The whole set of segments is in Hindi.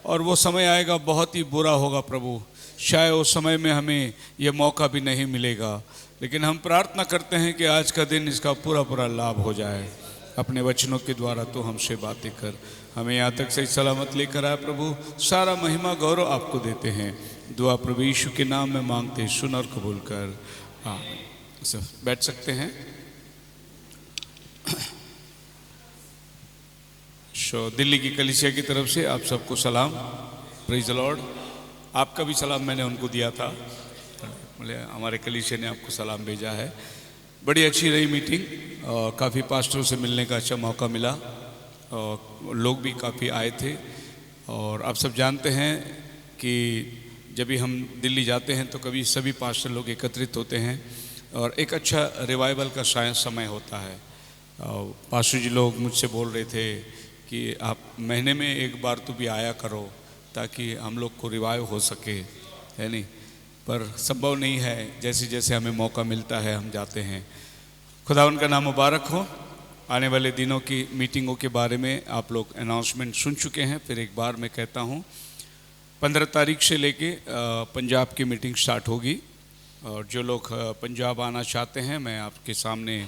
और वो समय आएगा बहुत ही बुरा होगा प्रभु, शायद उस समय में हमें ये मौका भी नहीं मिलेगा। लेकिन हम प्रार्थना करते हैं कि आज का दिन इसका पूरा पूरा लाभ हो जाए। अपने वचनों के द्वारा तो हमसे बातें कर, हमें यहाँ तक सही सलामत लेकर आए प्रभु। सारा महिमा गौरव आपको देते हैं। दुआ प्रभु यीशु के नाम में मांगते हैं, सुन और कबूल कर, आमीन। सब बैठ सकते हैं। दिल्ली की कलीसिया की तरफ से आप सबको सलाम, प्रेज द लॉर्ड। आपका भी सलाम मैंने उनको दिया था, बोले हमारे कलीसिया ने आपको सलाम भेजा है। बड़ी अच्छी रही मीटिंग और काफ़ी पास्टरों से मिलने का अच्छा मौका मिला और लोग भी काफ़ी आए थे। और आप सब जानते हैं कि जब भी हम दिल्ली जाते हैं तो कभी सभी पास्टर लोग एकत्रित होते हैं और एक अच्छा रिवाइवल का समय होता है। पास्टर जी लोग मुझसे बोल रहे थे कि आप महीने में एक बार तो भी आया करो ताकि हम लोग को रिवाइव हो सके, है नहीं, पर संभव नहीं है। जैसे जैसे हमें मौका मिलता है हम जाते हैं। खुदा उनका नाम मुबारक हो। आने वाले दिनों की मीटिंगों के बारे में आप लोग अनाउंसमेंट सुन चुके हैं, फिर एक बार मैं कहता हूँ 15 तारीख से लेके पंजाब की मीटिंग स्टार्ट होगी। और जो लोग पंजाब आना चाहते हैं, मैं आपके सामने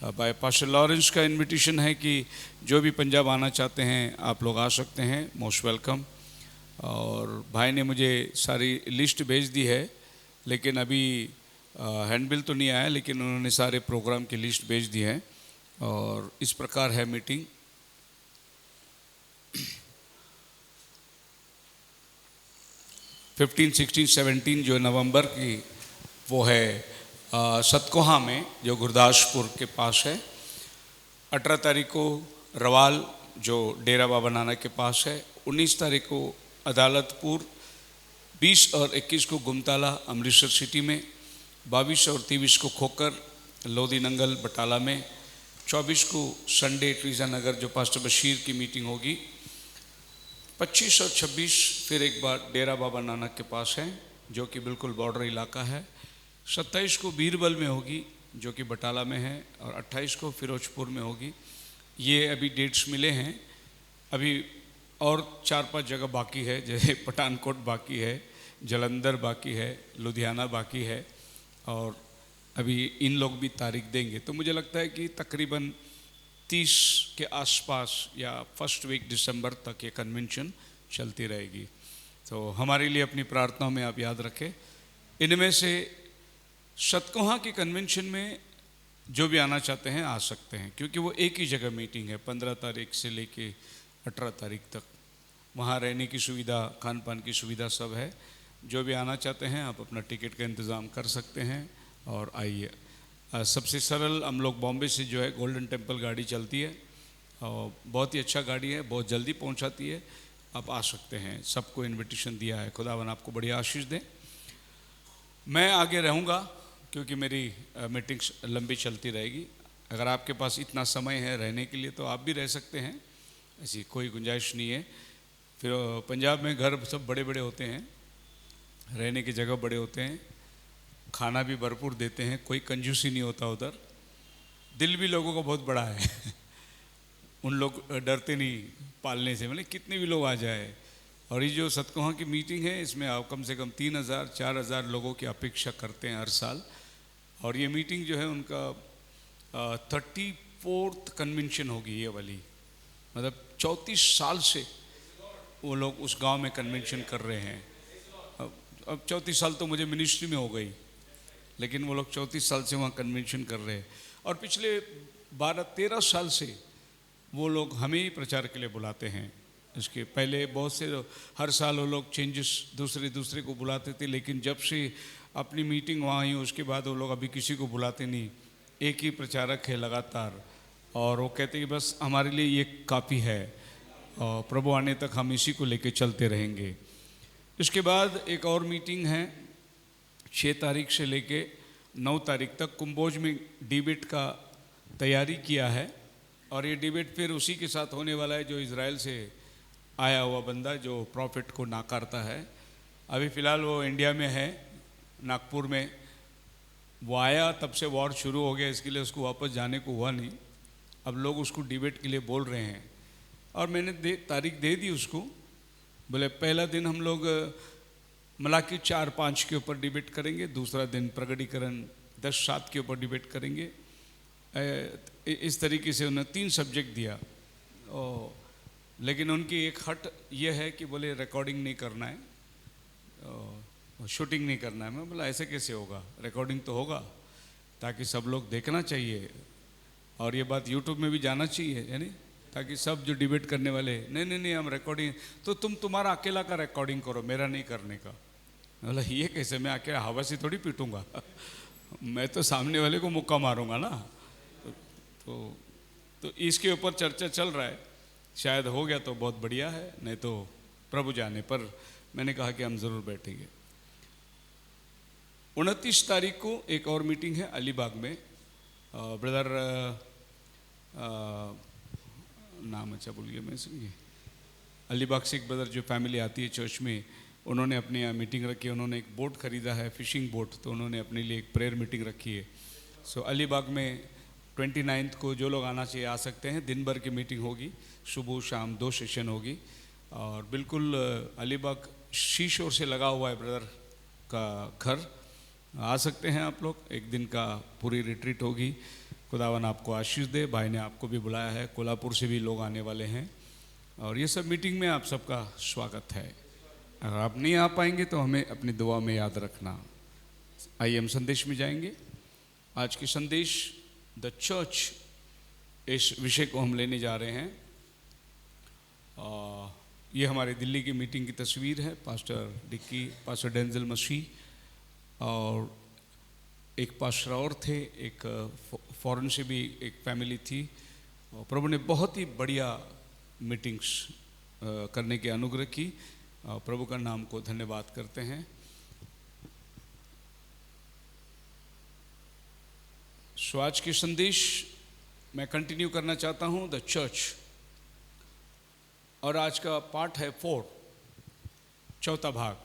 बाय पास्टर लॉरेंस का इनविटेशन है कि जो भी पंजाब आना चाहते हैं आप लोग आ सकते हैं, मोस्ट वेलकम। और भाई ने मुझे सारी लिस्ट भेज दी है, लेकिन अभी हैंडबिल तो नहीं आया, लेकिन उन्होंने सारे प्रोग्राम की लिस्ट भेज दी है। और इस प्रकार है मीटिंग। 15, 16, 17 जो नवंबर की वो है सतकोहा में, जो गुरदासपुर के पास है। 18 तारीख को रवाल जो डेरा बाबा नानक के पास है। 19 तारीख को अदालतपुर, 20 और 21 को गुमताला अमृतसर सिटी में, 22 और 23 को खोकर लोधी नंगल बटाला में, 24 को संडे ट्रीजा नगर जो पास्टर बशीर की मीटिंग होगी, 25 और 26 फिर एक बार डेरा बाबा नानक के पास है जो कि बिल्कुल बॉर्डर इलाका है। 27 को बीरबल में होगी जो कि बटाला में है, और 28 को फिरोजपुर में होगी। ये अभी डेट्स मिले हैं। अभी और 4-5 जगह बाकी है, जैसे पठानकोट बाकी है, जलंधर बाकी है, लुधियाना बाकी है, और अभी इन लोग भी तारीख देंगे। तो मुझे लगता है कि तकरीबन 30 के आसपास या फर्स्ट वीक दिसंबर तक ये कन्वेंशन चलती रहेगी। तो हमारे लिए अपनी प्रार्थनाओं में आप याद रखें। इनमें से सतकोहा की कन्वेंशन में जो भी आना चाहते हैं आ सकते हैं, क्योंकि वो एक ही जगह मीटिंग है। 15 तारीख से लेके 18 तारीख तक वहाँ रहने की सुविधा, खान पान की सुविधा सब है। जो भी आना चाहते हैं आप अपना टिकट का इंतज़ाम कर सकते हैं और आइए। सबसे सरल हम लोग बॉम्बे से जो है गोल्डन टेम्पल गाड़ी चलती है और बहुत ही अच्छा गाड़ी है, बहुत जल्दी पहुंचाती है। आप आ सकते हैं, सबको इनविटेशन दिया है। खुदावन आपको बड़ी आशीष दें। मैं आगे रहूँगा क्योंकि मेरी मीटिंग्स लंबी चलती रहेगी। अगर आपके पास इतना समय है रहने के लिए तो आप भी रह सकते हैं, ऐसी कोई गुंजाइश नहीं है। फिर पंजाब में घर सब बड़े बड़े होते हैं, रहने की जगह बड़े होते हैं, खाना भी भरपूर देते हैं, कोई कंजूसी नहीं होता उधर। दिल भी लोगों का बहुत बड़ा है उन लोग डरते नहीं पालने से, मतलब कितने भी लोग आ जाए। और ये जो सतकोहा की मीटिंग है इसमें आप कम से कम 3,000-4,000 लोगों की अपेक्षा करते हैं हर साल। और ये मीटिंग जो है उनका 34th कन्वेंशन होगी ये वाली, मतलब 34 साल से वो लोग उस गांव में कन्वेंशन कर रहे हैं। अब 34 साल तो मुझे मिनिस्ट्री में हो गई, लेकिन वो लोग 34 साल से वहाँ कन्वेंशन कर रहे हैं। और पिछले 12-13 साल से वो लोग हमें ही प्रचार के लिए बुलाते हैं। इसके पहले बहुत से हर साल वो लोग चेंजेस दूसरे को बुलाते थे, लेकिन जब से अपनी मीटिंग वहाँ हुई उसके बाद वो लोग अभी किसी को बुलाते नहीं। एक ही प्रचारक है लगातार, और वो कहते हैं कि बस हमारे लिए ये काफ़ी है और प्रभु आने तक हम इसी को लेके चलते रहेंगे। इसके बाद एक और मीटिंग है 6 तारीख से लेके 9 तारीख तक कुंभोज में डिबेट का तैयारी किया है। और ये डिबेट फिर उसी के साथ होने वाला है जो इज़राइल से आया हुआ बंदा जो प्रॉफिट को नाकारता है। अभी फ़िलहाल वो इंडिया में है, नागपुर में। वो आया तब से वॉर शुरू हो गया, इसके लिए उसको वापस जाने को हुआ नहीं। अब लोग उसको डिबेट के लिए बोल रहे हैं और मैंने तारीख दे दी उसको, बोले पहला दिन हम लोग मलाकी 4-5 के ऊपर डिबेट करेंगे, दूसरा दिन प्रगटीकरण 10-7 के ऊपर डिबेट करेंगे। इस तरीके से उन्होंने 3 सब्जेक्ट दिया। और लेकिन उनकी एक हट ये है कि बोले रिकॉर्डिंग नहीं करना है, शूटिंग नहीं करना है। मैं बोला ऐसे कैसे होगा, रिकॉर्डिंग तो होगा ताकि सब लोग देखना चाहिए और ये बात यूट्यूब में भी जाना चाहिए, यानी ताकि सब जो डिबेट करने वाले नहीं हम रिकॉर्डिंग, तो तुम्हारा अकेला का रिकॉर्डिंग करो, मेरा नहीं करने का। बोला ये कैसे, मैं अकेला हवा से थोड़ी पीटूंगा मैं तो सामने वाले को मुक्का मारूंगा ना। तो इसके ऊपर चर्चा चल रहा है, शायद हो गया तो बहुत बढ़िया है, नहीं तो प्रभु जाने। पर मैंने कहा कि हम ज़रूर बैठेंगे। 29 तारीख को एक और मीटिंग है अलीबाग में। ब्रदर नाम अच्छा भूल गया मैं, सुनिए, अलीबाग से एक ब्रदर जो फैमिली आती है चर्च में, उन्होंने अपने यहाँ मीटिंग रखी है। उन्होंने एक बोट खरीदा है, फिशिंग बोट, तो उन्होंने अपने लिए एक प्रेयर मीटिंग रखी है। सो अलीबाग में 29 को जो लोग आना चाहिए आ सकते हैं। दिन भर की मीटिंग होगी, सुबह शाम 2 सेशन होगी। और बिल्कुल अलीबाग शीशोर से लगा हुआ है ब्रदर का घर, आ सकते हैं आप लोग। एक दिन का पूरी रिट्रीट होगी। खुदावन आपको आशीष दे। भाई ने आपको भी बुलाया है, कोल्हापुर से भी लोग आने वाले हैं और ये सब मीटिंग में आप सबका स्वागत है। अगर आप नहीं आ पाएंगे तो हमें अपनी दुआ में याद रखना। आइए हम संदेश में जाएंगे। आज की संदेश द चर्च, इस विषय को हम लेने जा रहे हैं। ये हमारे दिल्ली की मीटिंग की तस्वीर है। पास्टर डिक्की, पास्टर डेंजल मसीह और एक पास्टर और थे, एक फॉरेन से भी एक फैमिली थी। और प्रभु ने बहुत ही बढ़िया मीटिंग्स करने के अनुग्रह की। प्रभु का नाम को धन्यवाद करते हैं। सो आज की संदेश मैं कंटिन्यू करना चाहता हूँ, द चर्च, और आज का पार्ट है 4, चौथा भाग।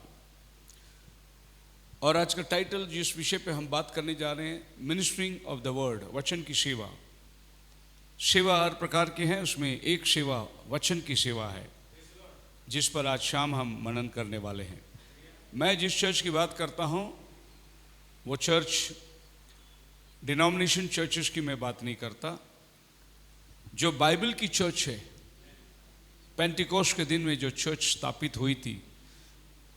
और आज का टाइटल जिस विषय पे हम बात करने जा रहे हैं, मिनिस्ट्रिंग ऑफ द वर्ड, वचन की सेवा। सेवा हर प्रकार की है, उसमें एक सेवा वचन की सेवा है, जिस पर आज शाम हम मनन करने वाले हैं। मैं जिस चर्च की बात करता हूँ वो चर्च डिनोमिनेशन चर्चेस की मैं बात नहीं करता। जो बाइबल की चर्च है, पेंटिकोस्ट के दिन में जो चर्च स्थापित हुई थी,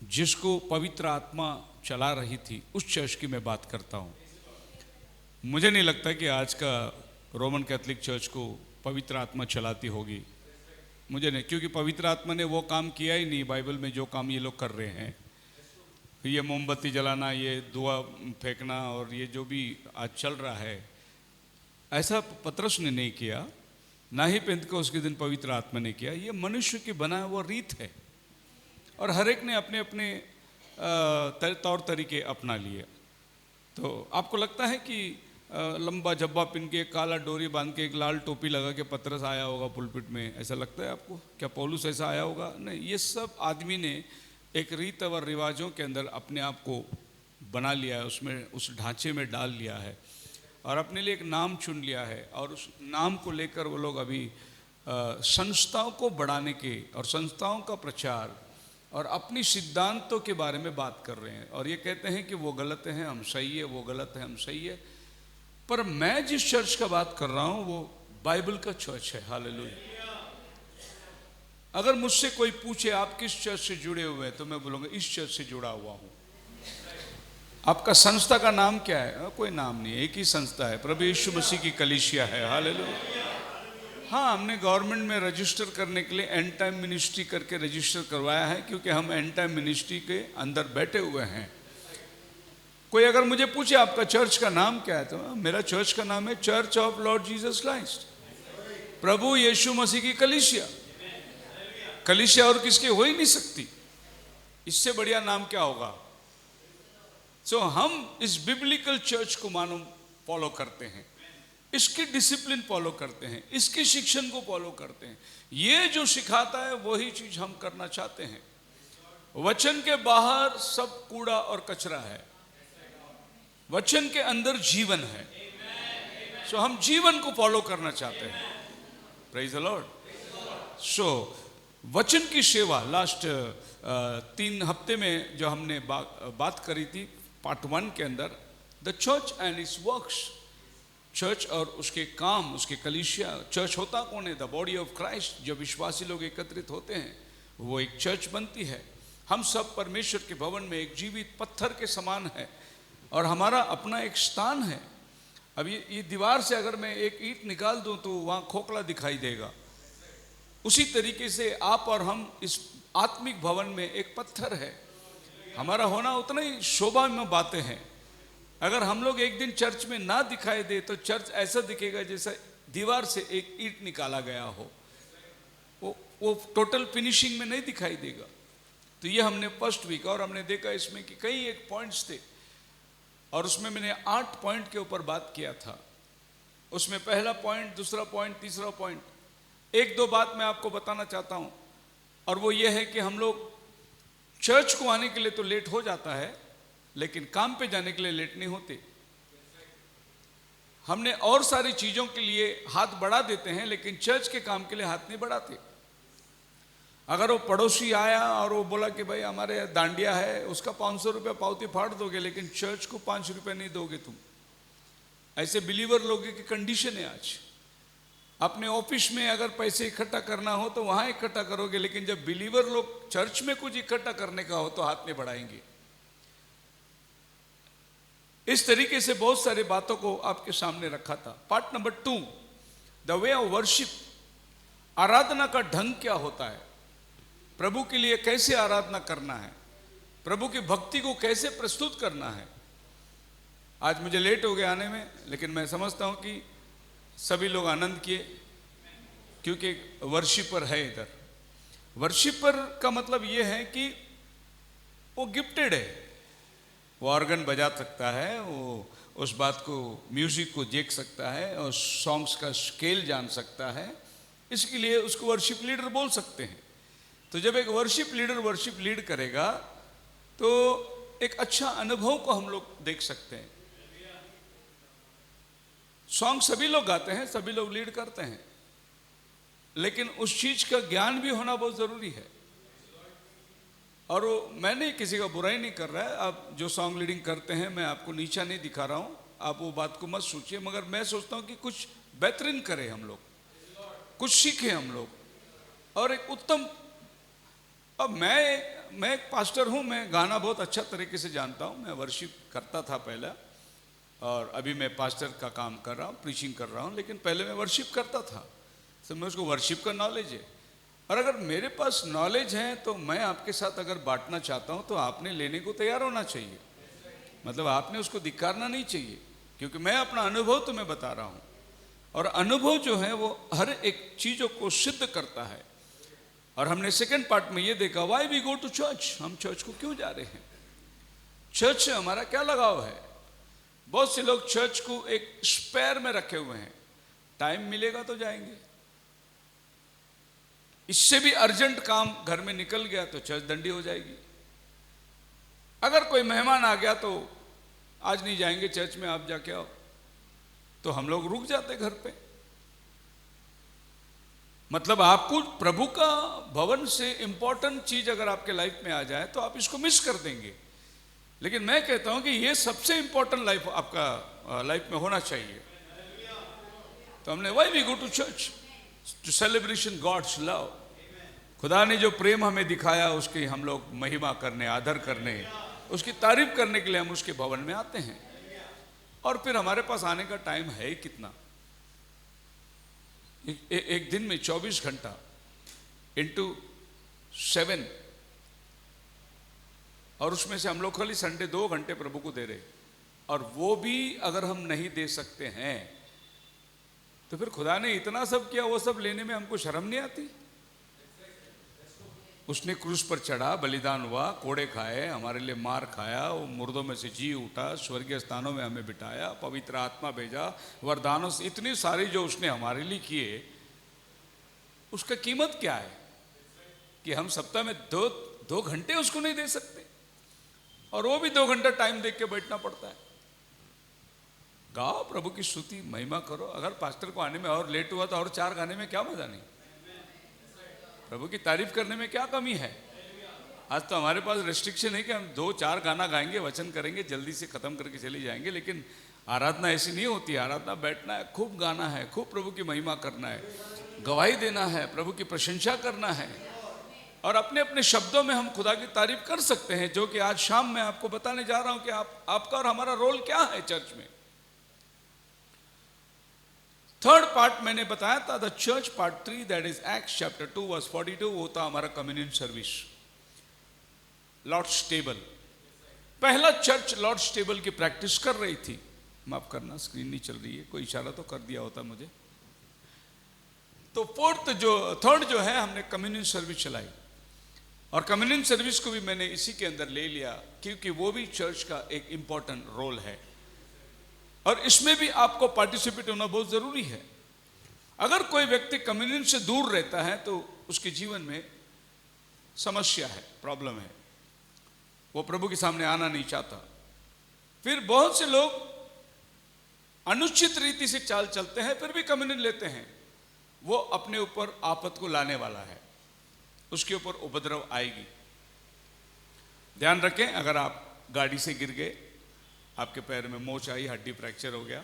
जिसको पवित्र आत्मा चला रही थी, उस चर्च की मैं बात करता हूँ। मुझे नहीं लगता कि आज का रोमन कैथोलिक चर्च को पवित्र आत्मा चलाती होगी, मुझे नहीं, क्योंकि पवित्र आत्मा ने वो काम किया ही नहीं बाइबल में जो काम ये लोग कर रहे हैं। ये मोमबत्ती जलाना, ये दुआ फेंकना और ये जो भी आज चल रहा है, ऐसा पतरस ने नहीं किया, ना ही पेंतकोस्त के दिन पवित्र आत्मा ने किया। ये मनुष्य की बनाया हुआ रीत है और हर एक ने अपने अपने तौर तरीके अपना लिए। तो आपको लगता है कि लंबा जब्बा पिन के, काला डोरी बांध के, एक लाल टोपी लगा के पतरस आया होगा पुलपिट में, ऐसा लगता है आपको? क्या पौलुस ऐसा आया होगा? नहीं, ये सब आदमी ने एक रीत और रिवाजों के अंदर अपने आप को बना लिया है, उसमें उस ढांचे में डाल लिया है और अपने लिए एक नाम चुन लिया है। और उस नाम को लेकर वो लोग अभी संस्थाओं को बढ़ाने के और संस्थाओं का प्रचार और अपनी सिद्धांतों के बारे में बात कर रहे हैं और ये कहते हैं कि वो गलत है, हम सही है, वो गलत है, हम सही है। पर मैं जिस चर्च का बात कर रहा हूं वो बाइबल का चर्च है। हालेलुया। अगर मुझसे कोई पूछे आप किस चर्च से जुड़े हुए हैं, तो मैं बोलूंगा इस चर्च से जुड़ा हुआ हूं। आपका संस्था का नाम क्या है? कोई नाम नहीं है, एक ही संस्था है, प्रभु यीशु मसीह की कलीसिया है। हालेलुया। हाँ, हमने गवर्नमेंट में रजिस्टर करने के लिए एंड टाइम मिनिस्ट्री करके रजिस्टर करवाया है, क्योंकि हम एंड टाइम मिनिस्ट्री के अंदर बैठे हुए हैं। कोई अगर मुझे पूछे आपका चर्च का नाम क्या है, तो मेरा चर्च का नाम है church of lord Jesus Christ, प्रभु यीशु मसीह की कलीसिया। कलीसिया और किसकी हो ही नहीं सकती, इससे बढ़िया नाम क्या होगा? सो हम इस बिब्लिकल चर्च को मानो फॉलो करते हैं, इसकी डिसिप्लिन फॉलो करते हैं, इसकी शिक्षण को फॉलो करते हैं। ये जो सिखाता है वही चीज हम करना चाहते हैं। वचन के बाहर सब कूड़ा और कचरा है, वचन के अंदर जीवन है। सो हम जीवन को फॉलो करना चाहते हैं। Praise the Lord. सो वचन की सेवा लास्ट 3 हफ्ते में जो हमने बात करी थी पार्ट 1 के अंदर, the church and it's works, church और उसके काम, उसके कलीसिया। चर्च होता कौन है? The body of Christ. जब विश्वासी लोग एकत्रित होते हैं वो एक चर्च बनती है। हम सब परमेश्वर के भवन में एक जीवित पत्थर के समान है और हमारा अपना एक स्थान है। अब ये दीवार से अगर मैं एक ईंट निकाल दूं तो वहाँ खोखला दिखाई देगा। उसी तरीके से आप और हम इस आत्मिक भवन में एक पत्थर है। हमारा होना उतना ही शोभा में बातें हैं। अगर हम लोग एक दिन चर्च में ना दिखाई दे तो चर्च ऐसा दिखेगा जैसा दीवार से एक ईंट निकाला गया हो, वो टोटल फिनिशिंग में नहीं दिखाई देगा। तो ये हमने फर्स्ट वीक और हमने देखा इसमें कि कई एक पॉइंट्स थे और उसमें मैंने 8 पॉइंट के ऊपर बात किया था। उसमें पहला पॉइंट, दूसरा पॉइंट, तीसरा पॉइंट, 1-2 बात मैं आपको बताना चाहता हूं और वो ये है कि हम लोग चर्च को आने के लिए तो लेट हो जाता है लेकिन काम पे जाने के लिए लेट नहीं होते। हमने और सारी चीजों के लिए हाथ बढ़ा देते हैं लेकिन चर्च के काम के लिए हाथ नहीं बढ़ाते। अगर वो पड़ोसी आया और वो बोला कि भाई हमारे दांडिया है, उसका 500 रुपया पावती फाड़ दोगे लेकिन चर्च को 5 रुपये नहीं दोगे तुम। ऐसे बिलीवर लोगों की कंडीशन है आज। अपने ऑफिस में अगर पैसे इकट्ठा करना हो तो वहां इकट्ठा करोगे लेकिन जब बिलीवर लोग चर्च में कुछ इकट्ठा करने का हो तो हाथ नहीं बढ़ाएंगे। इस तरीके से बहुत सारी बातों को आपके सामने रखा था। Part number 2, the way of worship, आराधना का ढंग क्या होता है, प्रभु के लिए कैसे आराधना करना है, प्रभु की भक्ति को कैसे प्रस्तुत करना है। आज मुझे लेट हो गया आने में लेकिन मैं समझता हूं कि सभी लोग आनंद किए क्योंकि वर्शिपर है इधर। वर्शिपर का मतलब यह है कि वो गिफ्टेड है, वो ऑर्गन बजा सकता है, वो उस बात को, म्यूजिक को देख सकता है और सॉन्ग्स का स्केल जान सकता है। इसके लिए उसको वर्शिप लीडर बोल सकते हैं। तो जब एक वर्शिप लीडर वर्शिप लीड करेगा तो एक अच्छा अनुभव को हम लोग देख सकते हैं। सॉन्ग सभी लोग गाते हैं, सभी लोग लीड करते हैं, लेकिन उस चीज का ज्ञान भी होना बहुत जरूरी है। और वो, मैंने किसी का बुराई नहीं कर रहा है, आप जो सॉन्ग लीडिंग करते हैं मैं आपको नीचा नहीं दिखा रहा हूं, आप वो बात को मत सोचिए, मगर मैं सोचता हूं कि कुछ बेहतरीन करें हम लोग, कुछ सीखें हम लोग और एक उत्तम। अब मैं एक पास्टर हूं, मैं गाना बहुत अच्छा तरीके से जानता हूं। मैं वर्शिप करता था पहले और अभी मैं पास्टर का काम कर रहा हूं, प्रीचिंग कर रहा हूं, लेकिन पहले मैं वर्शिप करता था तो मैं उसको वर्शिप का नॉलेज है। और अगर मेरे पास नॉलेज है तो मैं आपके साथ अगर बांटना चाहता हूं तो आपने लेने को तैयार होना चाहिए। मतलब आपने उसको धिक्कारना नहीं चाहिए, क्योंकि मैं अपना अनुभव तुम्हें बता रहा हूं और अनुभव जो है वो हर एक चीजों को सिद्ध करता है। और हमने सेकंड पार्ट में ये देखा, why we go to church, हम चर्च को क्यों जा रहे हैं, चर्च से हमारा क्या लगाव है। बहुत से लोग चर्च को एक स्पेयर में रखे हुए हैं, टाइम मिलेगा तो जाएंगे। इससे भी अर्जेंट काम घर में निकल गया तो चर्च दंडी हो जाएगी। अगर कोई मेहमान आ गया तो आज नहीं जाएंगे चर्च में, आप जाके आओ, तो हम लोग रुक जाते घर पे। मतलब आपको प्रभु का भवन से इंपॉर्टेंट चीज अगर आपके लाइफ में आ जाए तो आप इसको मिस कर देंगे। लेकिन मैं कहता हूं कि ये सबसे इंपॉर्टेंट लाइफ आपका लाइफ में होना चाहिए। तो हमने why we go to church, to celebration God's love. खुदा ने जो प्रेम हमें दिखाया उसकी हम लोग महिमा करने, आदर करने, उसकी तारीफ करने के लिए हम उसके भवन में आते हैं। और फिर हमारे पास आने का टाइम है ही कितना, एक दिन में 24 घंटा इंटू 7, और उसमें से हम लोग खाली संडे 2 घंटे प्रभु को दे रहे, और वो भी अगर हम नहीं दे सकते हैं तो फिर खुदा ने इतना सब किया, वो सब लेने में हमको शर्म नहीं आती। उसने क्रूस पर चढ़ा, बलिदान हुआ, कोड़े खाए, हमारे लिए मार खाया, वो मुर्दों में से जी उठा, स्वर्गीय स्थानों में हमें बिठाया, पवित्र आत्मा भेजा, वरदानों से इतनी सारी जो उसने हमारे लिए किए, उसका कीमत क्या है कि हम सप्ताह में 2 घंटे उसको नहीं दे सकते, और वो भी 2 घंटा टाइम देख के बैठना पड़ता है। गाओ प्रभु की स्तुति, महिमा करो। अगर पास्टर को आने में और लेट हुआ तो और 4 गाने में क्या मजा नहीं। प्रभु की तारीफ करने में क्या कमी है? आज तो हमारे पास रेस्ट्रिक्शन है कि हम 2-4 गाना गाएंगे, वचन करेंगे, जल्दी से खत्म करके चले जाएंगे, लेकिन आराधना ऐसी नहीं होती है। आराधना बैठना है, खूब गाना है, खूब प्रभु की महिमा करना है, गवाही देना है, प्रभु की प्रशंसा करना है, और अपने अपने शब्दों में हम खुदा की तारीफ कर सकते हैं, जो कि आज शाम मैं आपको बताने जा रहा हूं कि आपका और हमारा रोल क्या है चर्च में। थर्ड पार्ट मैंने बताया था, the church part 3, that is Acts chapter 2 verse 42, वो था हमारा कम्युनियन सर्विस, लॉर्ड्स टेबल। पहला चर्च लॉर्ड्स टेबल की प्रैक्टिस कर रही थी। माफ करना, स्क्रीन नहीं चल रही है, कोई इशारा तो कर दिया होता मुझे। तो थर्ड जो है, हमने कम्युनियन सर्विस चलाई, और कम्युनियन सर्विस को भी मैंने इसी के अंदर ले लिया, क्योंकि वो भी चर्च का एक इंपॉर्टेंट रोल है, और इसमें भी आपको पार्टिसिपेट होना बहुत जरूरी है। अगर कोई व्यक्ति कम्युनियन से दूर रहता है तो उसके जीवन में समस्या है, प्रॉब्लम है, वो प्रभु के सामने आना नहीं चाहता। फिर बहुत से लोग अनुचित रीति से चाल चलते हैं, फिर भी कम्युनियन लेते हैं, वो अपने ऊपर आफत को लाने वाला है, उसके ऊपर उपद्रव आएगी। ध्यान रखें, अगर आप गाड़ी से गिर गए, आपके पैर में मोच आई, हड्डी फ्रैक्चर हो गया,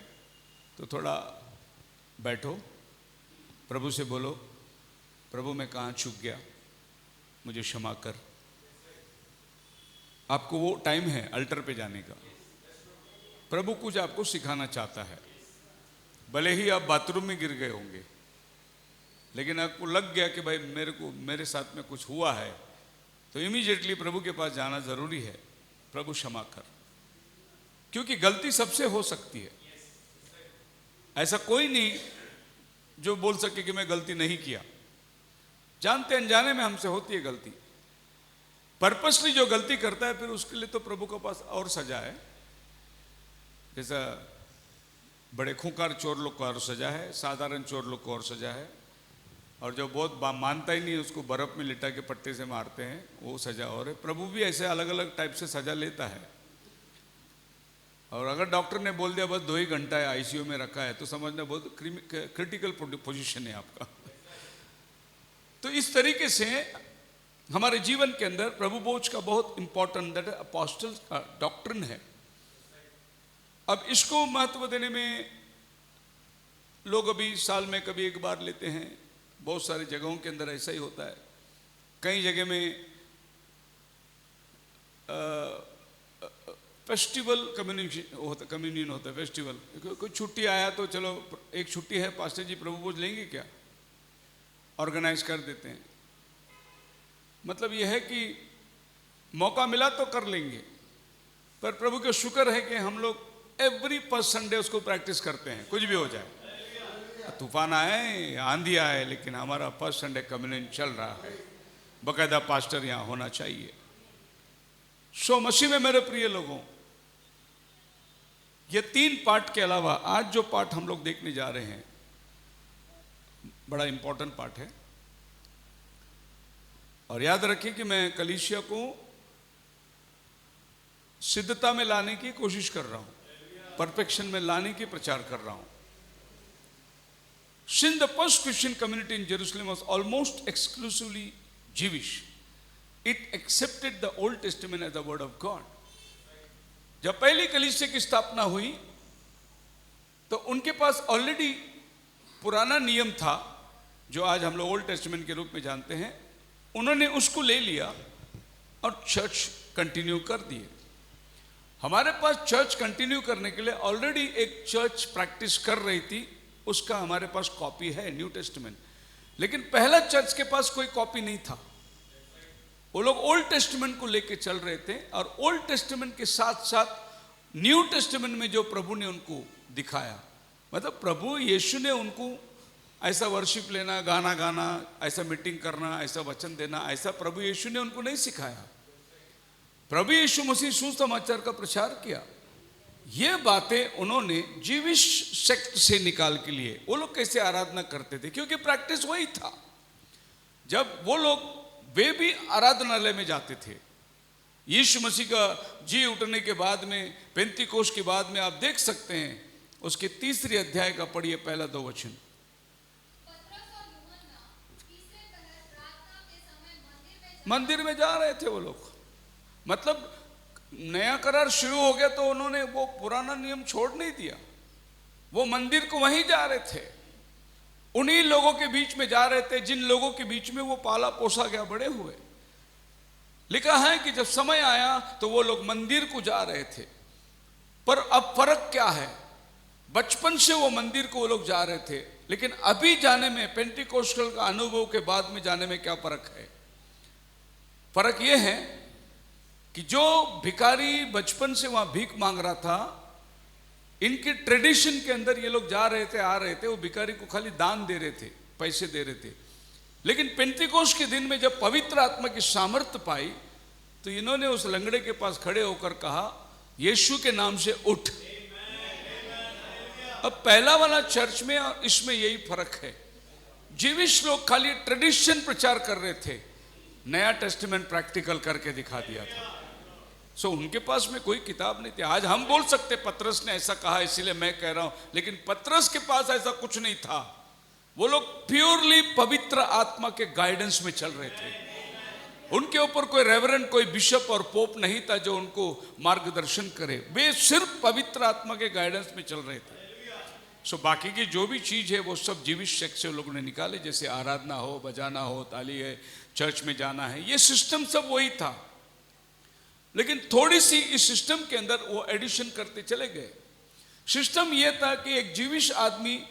तो थोड़ा बैठो, प्रभु से बोलो, प्रभु मैं कहाँ चूक गया, मुझे क्षमा कर। आपको वो टाइम है अल्टर पे जाने का। प्रभु कुछ आपको सिखाना चाहता है, भले ही आप बाथरूम में गिर गए होंगे, लेकिन आपको लग गया कि भाई मेरे साथ में कुछ हुआ है, तो इमीडिएटली प्रभु के पास जाना जरूरी है, प्रभु क्षमा कर, क्योंकि गलती सबसे हो सकती है। ऐसा कोई नहीं जो बोल सके कि मैं गलती नहीं किया। जानते अनजाने में हमसे होती है गलती। पर्पसली जो गलती करता है, फिर उसके लिए तो प्रभु के पास और सजा है। जैसा बड़े खूंखार चोर लोग को और सजा है, साधारण चोर लोग को और सजा है, और जो बहुत मानता ही नहीं उसको बर्फ में लिटा के पट्टे से मारते हैं, वो सजा और है। प्रभु भी ऐसे अलग अलग टाइप से सजा लेता है। और अगर डॉक्टर ने बोल दिया बस 2 ही घंटा है, आईसीयू में रखा है, तो समझना बहुत क्रिटिकल पोजीशन है आपका। तो इस तरीके से हमारे जीवन के अंदर प्रभु बोझ का बहुत इंपॉर्टेंट, दैट अपोस्टल का डॉक्ट्रिन है। अब इसको महत्व देने में लोग अभी साल में कभी एक बार लेते हैं, बहुत सारी जगहों के अंदर ऐसा ही होता है। कई जगह में फेस्टिवल कम्युनियन होता है, फेस्टिवल। कोई छुट्टी आया तो चलो एक छुट्टी है, पास्टर जी प्रभु बोझ लेंगे क्या, ऑर्गेनाइज कर देते हैं। मतलब यह है कि मौका मिला तो कर लेंगे, पर प्रभु का शुक्र है कि हम लोग एवरी फर्स्ट संडे उसको प्रैक्टिस करते हैं, कुछ भी हो जाए, तूफान आए, आंधी आए, लेकिन हमारा फर्स्ट संडे कम्युनियन चल रहा है। बकायदा पास्टर यहाँ होना चाहिए। सो मसीह में मेरे प्रिय लोगों, ये 3 पार्ट के अलावा आज जो पार्ट हम लोग देखने जा रहे हैं, बड़ा इंपॉर्टेंट पार्ट है। और याद रखिए कि मैं कलीसिया को सिद्धता में लाने की कोशिश कर रहा हूं, परफेक्शन में लाने की प्रचार कर रहा हूं। Since the first Christian community in Jerusalem was almost exclusively Jewish, it accepted the Old Testament as the word of God. जब पहली कलीसिया की स्थापना हुई तो उनके पास ऑलरेडी पुराना नियम था, जो आज हम लोग ओल्ड टेस्टामेंट के रूप में जानते हैं। उन्होंने उसको ले लिया और चर्च कंटिन्यू कर दिए। हमारे पास चर्च कंटिन्यू करने के लिए ऑलरेडी एक चर्च प्रैक्टिस कर रही थी, उसका हमारे पास कॉपी है, न्यू टेस्टामेंट। लेकिन पहला चर्च के पास कोई कॉपी नहीं था, वो लोग ओल्ड टेस्टामेंट को लेके चल रहे थे, और ओल्ड टेस्टामेंट के साथ साथ न्यू टेस्टामेंट में जो प्रभु ने उनको दिखाया, मतलब प्रभु यीशु ने उनको ऐसा वर्शिप लेना, गाना गाना, ऐसा मीटिंग करना, ऐसा वचन देना, ऐसा प्रभु यीशु ने उनको नहीं सिखाया। प्रभु यीशु मसीह सुसमाचार का प्रचार किया। ये बातें उन्होंने जीविश सेक्ट से निकाल के लिए, वो लोग कैसे आराधना करते थे, क्योंकि प्रैक्टिस वही था। जब वो लोग, वे भी आराधनालय में जाते थे। यीशु मसीह का जी उठने के बाद में, पेंतीकोस्त के बाद में आप देख सकते हैं, उसके 3 अध्याय का पढ़िए पहला 2 वचन। मंदिर में जा रहे थे वो लोग। मतलब नया करार शुरू हो गया तो उन्होंने वो पुराना नियम छोड़ नहीं दिया, वो मंदिर को वहीं जा रहे थे, उन्हीं लोगों के बीच में जा रहे थे जिन लोगों के बीच में वो पाला पोसा गया, बड़े हुए। लिखा है कि जब समय आया तो वो लोग मंदिर को जा रहे थे। पर अब फर्क क्या है, बचपन से वो मंदिर को वो लोग जा रहे थे, लेकिन अभी जाने में, पेंटिकोस्टल का अनुभव के बाद में जाने में क्या फर्क है? फर्क ये है कि जो भिखारी बचपन से वहां भीख मांग रहा था, इनके ट्रेडिशन के अंदर ये लोग जा रहे थे, आ रहे थे, वो भिखारी को खाली दान दे रहे थे, पैसे दे रहे थे। लेकिन पेंटिकोस्ट के दिन में जब पवित्र आत्मा की सामर्थ्य पाई तो इन्होंने उस लंगड़े के पास खड़े होकर कहा, यीशु के नाम से उठ। अब पहला वाला चर्च में और इसमें यही फर्क है। जीविश लोग खाली ट्रेडिशन प्रचार कर रहे थे, नया टेस्टामेंट प्रैक्टिकल करके दिखा दिया था। सो उनके पास में कोई किताब नहीं थी। आज हम बोल सकते पतरस ने ऐसा कहा इसलिए मैं कह रहा हूं, लेकिन पतरस के पास ऐसा कुछ नहीं था। वो लोग प्योरली पवित्र आत्मा के गाइडेंस में चल रहे थे। उनके ऊपर कोई रेवरेंड, कोई बिशप और पोप नहीं था जो उनको मार्गदर्शन करे, वे सिर्फ पवित्र आत्मा के गाइडेंस में चल रहे थे। सो बाकी की जो भी चीज है वो सब जीविश सेक्स से लोगों ने निकाले, जैसे आराधना हो, बजाना हो, ताली है, चर्च में जाना है, ये सिस्टम सब वही था। लेकिन थोड़ी सी इस सिस्टम के अंदर वो एडिशन करते चले गए। सिस्टम ये था कि एक जीविश आदमी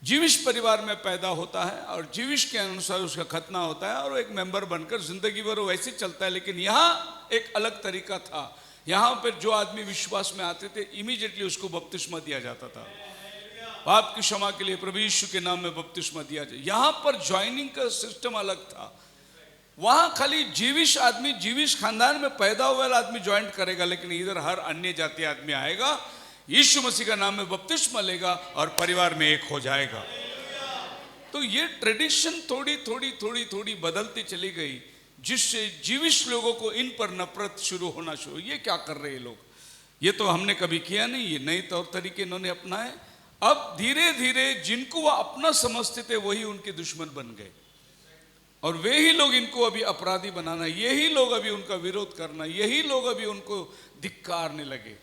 जीविश परिवार में पैदा होता है और जीविश के अनुसार उसका खतना होता है और एक मेंबर बनकर जिंदगी भर वो वैसे चलता है। लेकिन यहाँ एक अलग तरीका था। यहाँ पर जो आदमी विश्वास में आते थे, इमीडिएटली उसको बपतिस्मा दिया जाता था, पाप की क्षमा के लिए प्रभु यीशु के नाम में बपतिस्मा दिया जाए। यहाँ पर ज्वाइनिंग का सिस्टम अलग था। वहां खाली जीविश आदमी, जीविश खानदान में पैदा हुआ आदमी ज्वाइन करेगा, लेकिन इधर हर अन्य जाति आदमी आएगा, यीशु मसीह का नाम में बपतिस्मा लेगा और परिवार में एक हो जाएगा। तो ये ट्रेडिशन थोड़ी थोड़ी थोड़ी थोड़ी बदलती चली गई, जिससे जीविश लोगों को इन पर नफरत शुरू होना शुरू। ये क्या कर रहे हैं लोग, ये तो हमने कभी किया नहीं, ये नए तौर तरीके इन्होंने अपनाए। अब धीरे धीरे जिनको वह अपना समझते थे वही उनके दुश्मन बन गए, और वे ही लोग इनको अभी अपराधी बनाना, यही लोग अभी उनका विरोध करना, यही लोग अभी उनको धिक्कारने लगे।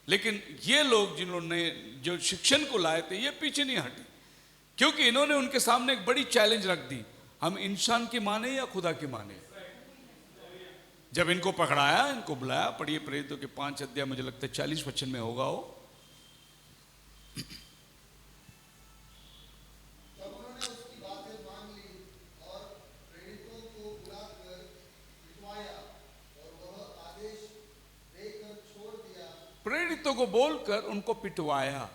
लेकिन ये लोग जिन्होंने जो शिक्षण को लाए थे, ये पीछे नहीं हटे, क्योंकि इन्होंने उनके सामने एक बड़ी चैलेंज रख दी, हम इंसान की माने या खुदा की माने। जब इनको पकड़ाया, इनको बुलाया, पढ़िए प्रेरितों के 5 अध्याय, मुझे लगता है 40 वचन में होगा वो। प्रेरितों को बोलकर उनको पिटवाया।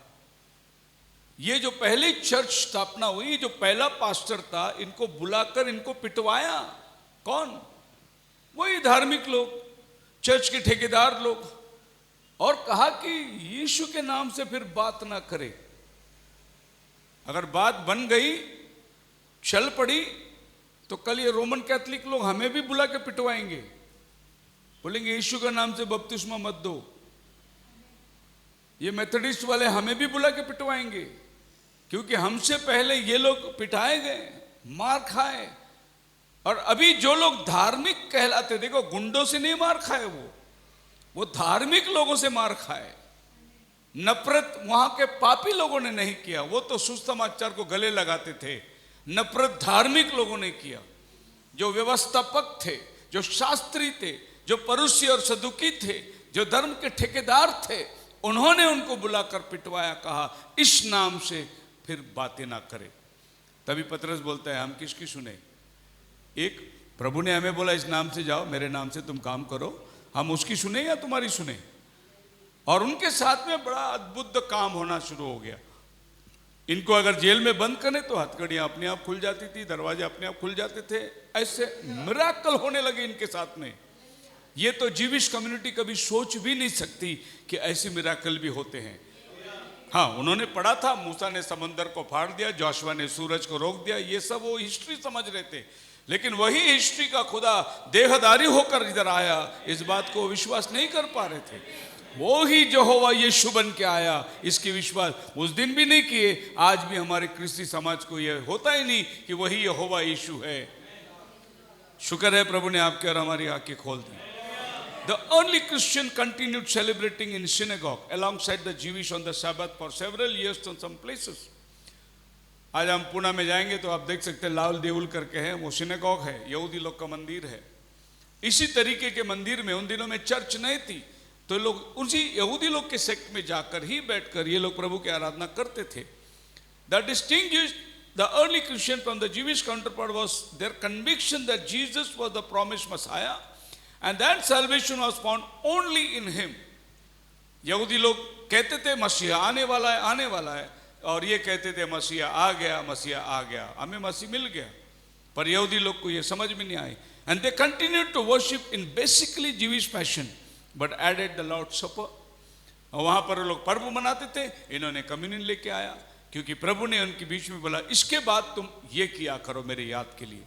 ये जो पहली चर्च स्थापना हुई, जो पहला पास्टर था, इनको बुलाकर इनको पिटवाया। कौन? वही धार्मिक लोग, चर्च के ठेकेदार लोग, और कहा कि यीशु के नाम से फिर बात ना करे। अगर बात बन गई, चल पड़ी, तो कल ये रोमन कैथोलिक लोग हमें भी बुला के पिटवाएंगे, बोलेंगे यीशु के नाम से बपतिस्मा मत दो। ये मेथोडिस्ट वाले हमें भी बुला के पिटवाएंगे, क्योंकि हमसे पहले ये लोग पिटाए गए, मार खाए। और अभी जो लोग धार्मिक कहलाते, देखो गुंडों से नहीं मार खाए, वो धार्मिक लोगों से मार खाए। नफरत वहां के पापी लोगों ने नहीं किया, वो तो सुसमाचार को गले लगाते थे। नफरत धार्मिक लोगों ने किया, जो व्यवस्थापक थे, जो शास्त्री थे, जो परुषी और सदुकी थे, जो धर्म के ठेकेदार थे, उन्होंने उनको बुलाकर पिटवाया, कहा इस नाम से फिर बातें ना करे। तभी पतरस बोलता है, हम किसकी सुने? एक प्रभु ने हमें बोला इस नाम से जाओ, मेरे नाम से तुम काम करो, हम उसकी सुने या तुम्हारी सुने? और उनके साथ में बड़ा अद्भुत काम होना शुरू हो गया। इनको अगर जेल में बंद करें तो हथकड़ियां अपने आप खुल जाती थी, दरवाजे अपने आप खुल जाते थे। ऐसे मिराकल होने लगे इनके साथ में। ये तो जीविश कम्युनिटी कभी सोच भी नहीं सकती कि ऐसे मिराकल भी होते हैं। हाँ, उन्होंने पढ़ा था, मूसा ने समंदर को फाड़ दिया, जोशुआ ने सूरज को रोक दिया, ये सब वो हिस्ट्री समझ रहे थे। लेकिन वही हिस्ट्री का खुदा देहधारी होकर इधर आया, इस बात को विश्वास नहीं कर पा रहे थे। वो ही यहोवा यीशु बन के आया, इसकी विश्वास उस दिन भी नहीं किए। आज भी हमारे क्रिस्ती समाज को यह होता ही नहीं कि वही यहोवा यीशु है। शुक्र है प्रभु ने आपके और हमारी आंखें खोल दी। The early Christian continued celebrating in synagogue alongside the Jewish on the Sabbath for several years in some places. आज हम पुणे में जाएंगे तो आप देख सकते हैं लाल देउल करके है, वो सिनेगॉग है, यहूदी लोग का मंदिर है। इसी तरीके के मंदिर में उन दिनों में चर्च नहीं थी, तो लोग उसी यहूदी लोग के सेक्ट में जाकर ही बैठकर ये लोग प्रभु की आराधना करते थे। The distinguished the early Christian from the Jewish counterpart was their conviction that Jesus was the promised Messiah and that salvation was found only in him. यहूदी लोग कहते थे मसीहा आने वाला है, आने वाला है, और ये कहते थे मसीहा आ गया, मसीहा आ गया, हमें मसीह मिल गया। पर यहूदी लोग को ये समझ में नहीं आई। And they continued to worship in basically Jewish fashion but added the Lord's Supper. और वहाँ पर लोग पर्व मनाते थे, इन्होंने कम्युनियन लेके आया, क्योंकि प्रभु ने उनके बीच में बोला इसके बाद तुम ये किया करो मेरे याद के लिए।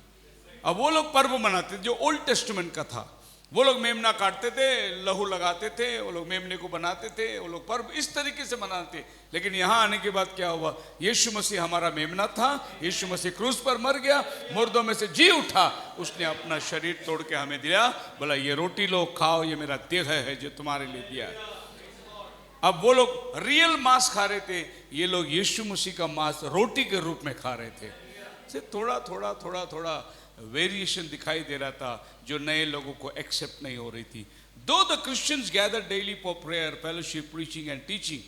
अब वो लोग पर्व मनाते थे जो ओल्ड टेस्टमेंट का था। वो लोग मेमना काटते थे, लहू लगाते थे, वो लोग मेमने को बनाते थे, वो लोग पर्व इस तरीके से मनाते। लेकिन यहाँ आने के बाद क्या हुआ, यीशु मसीह हमारा मेमना था, यीशु मसीह क्रूस पर मर गया, मुर्दों में से जी उठा, उसने अपना शरीर तोड़ के हमें दिया, बोला ये रोटी लो खाओ, ये मेरा देह है जो तुम्हारे लिए दिया है। अब वो लोग रियल मांस खा रहे थे, ये लोग यीशु मसीह का मांस रोटी के रूप में खा रहे थे। सिर्फ थोड़ा थोड़ा थोड़ा थोड़ा वेरिएशन दिखाई दे रहा था जो नए लोगों को एक्सेप्ट नहीं हो रही थी। दो the Christians gather daily for prayer, fellowship, preaching and teaching,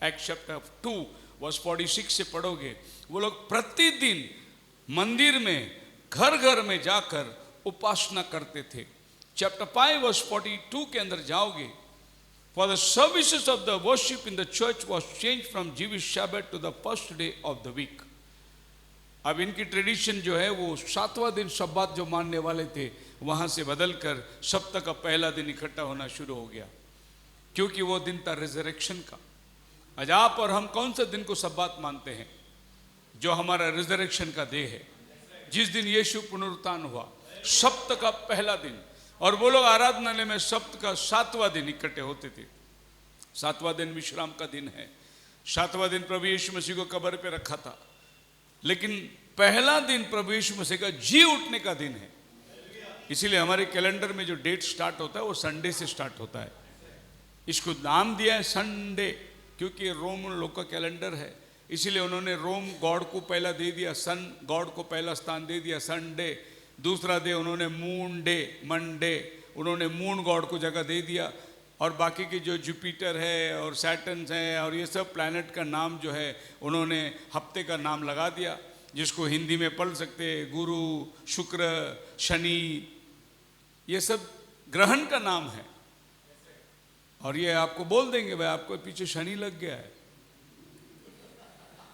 act chapter 2 verse 46 से पढ़ोगे, वो लोग प्रतिदिन मंदिर में घर घर में जाकर उपासना करते थे। चैप्टर 5 वर्स 42 के अंदर जाओगे, for the services of the worship in the church was changed from Jewish Sabbath to the first day of the week. अब इनकी ट्रेडिशन जो है वो 7वां दिन शब्बात जो मानने वाले थे वहाँ से बदलकर सप्ताह का पहला दिन इकट्ठा होना शुरू हो गया, क्योंकि वो दिन था रिजरेक्शन का। आज आप और हम कौन से दिन को शब्बात मानते हैं? जो हमारा रिजरेक्शन का डे है, जिस दिन यीशु पुनरुत्थान हुआ, सप्ताह का पहला दिन। और वो लोग आराधनालय में सप्ताह का 7वां दिन इकट्ठे होते थे। 7वां दिन विश्राम का दिन है। 7वां दिन प्रभु यीशु मसीह को कब्र पे रखा था, लेकिन पहला दिन प्रभु यीशु मसीह का जी उठने का दिन है। इसीलिए हमारे कैलेंडर में जो डेट स्टार्ट होता है वो संडे से स्टार्ट होता है। इसको नाम दिया है संडे, क्योंकि रोम लोग का कैलेंडर है, इसीलिए उन्होंने रोम गॉड को पहला दे दिया, सन गॉड को पहला स्थान दे दिया संडे। दूसरा डे उन्होंने मून डे, मंडे, उन्होंने मून गॉड को जगह दे दिया। और बाकी के जो जुपिटर है और सैटर्न है और ये सब प्लैनेट का नाम जो है उन्होंने हफ्ते का नाम लगा दिया, जिसको हिंदी में पढ़ सकते हैं गुरु, शुक्र, शनि, ये सब ग्रहण का नाम है। और ये आपको बोल देंगे भाई आपको पीछे शनि लग गया है,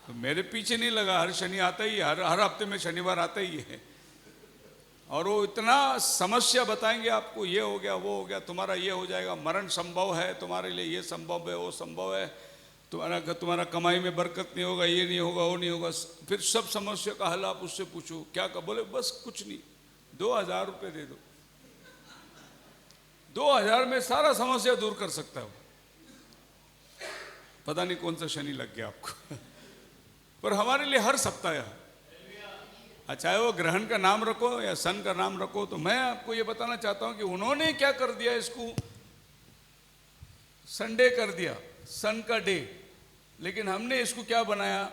तो मेरे पीछे नहीं लगा, हर शनि आता ही है, हर हफ्ते में शनिवार आता ही है। और वो इतना समस्या बताएंगे आपको, ये हो गया, वो हो गया, तुम्हारा ये हो जाएगा, मरण संभव है, तुम्हारे लिए ये संभव है, वो संभव है, तुम्हारा कमाई में बरकत नहीं होगा, ये नहीं होगा, वो नहीं होगा। फिर सब समस्या का हल आप उससे पूछो, क्या का बोले बस कुछ नहीं, 2000 रुपये दे दो, 2000 में सारा समस्या दूर कर सकता है। पता नहीं कौन सा शनि लग गया आपको पर हमारे लिए हर सप्ताह है, चाहे वो ग्रहण का नाम रखो या सन का नाम रखो। तो मैं आपको ये बताना चाहता हूं कि उन्होंने क्या कर दिया, इसको संडे कर दिया, सन का डे, लेकिन हमने इसको क्या बनाया,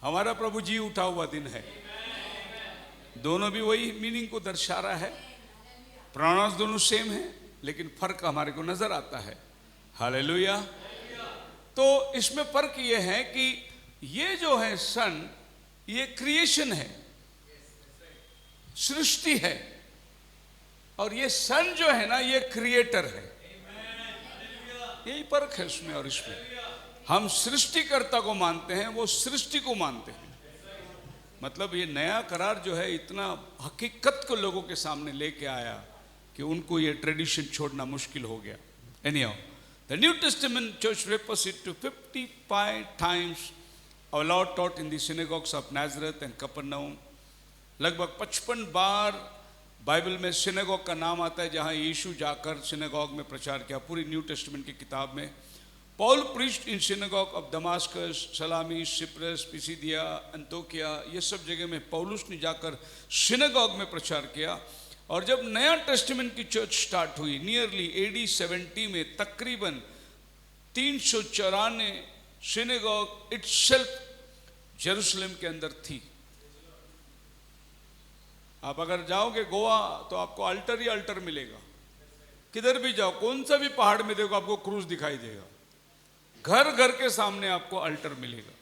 हमारा प्रभु जी उठा हुआ दिन है। दोनों भी वही मीनिंग को दर्शा रहा है, प्रोनाउंस दोनों सेम है, लेकिन फर्क हमारे को नजर आता है। हालेलुया। तो इसमें फर्क ये है कि ये जो है सन, ये क्रिएशन है, सृष्टि है, और ये सन जो है ना ये क्रिएटर है। यही फर्क है उसमें और इसमें। हम सृष्टिकर्ता को मानते हैं, वो सृष्टि को मानते हैं। मतलब ये नया करार जो है इतना हकीकत को लोगों के सामने लेके आया कि उनको ये ट्रेडिशन छोड़ना मुश्किल हो गया। Anyhow, the New Testament church refers it to 55 times our Lord taught in the synagogues of Nazareth and Capernaum. लगभग 55 बार बाइबल में सिनेगॉग का नाम आता है, जहाँ यीशु जाकर सिनेगॉग में प्रचार किया, पूरी न्यू टेस्टमेंट की किताब में। Paul preached in synagogue of Damascus, Salamis, Cyprus, Pisidia, Antiochia, ये सब जगह में पौलुस ने जाकर सिनेगॉग में प्रचार किया। और जब नया टेस्टामेंट की चर्च स्टार्ट हुई नियरली AD 70 में, तकरीबन 394 सिनेगॉग इटसेल्फ जेरूशलेम के अंदर थी। आप अगर जाओगे गोवा तो आपको अल्टर ही अल्टर मिलेगा, किधर भी जाओ, कौन सा भी पहाड़ में देखो आपको क्रूज दिखाई देगा, घर घर के सामने आपको अल्टर मिलेगा।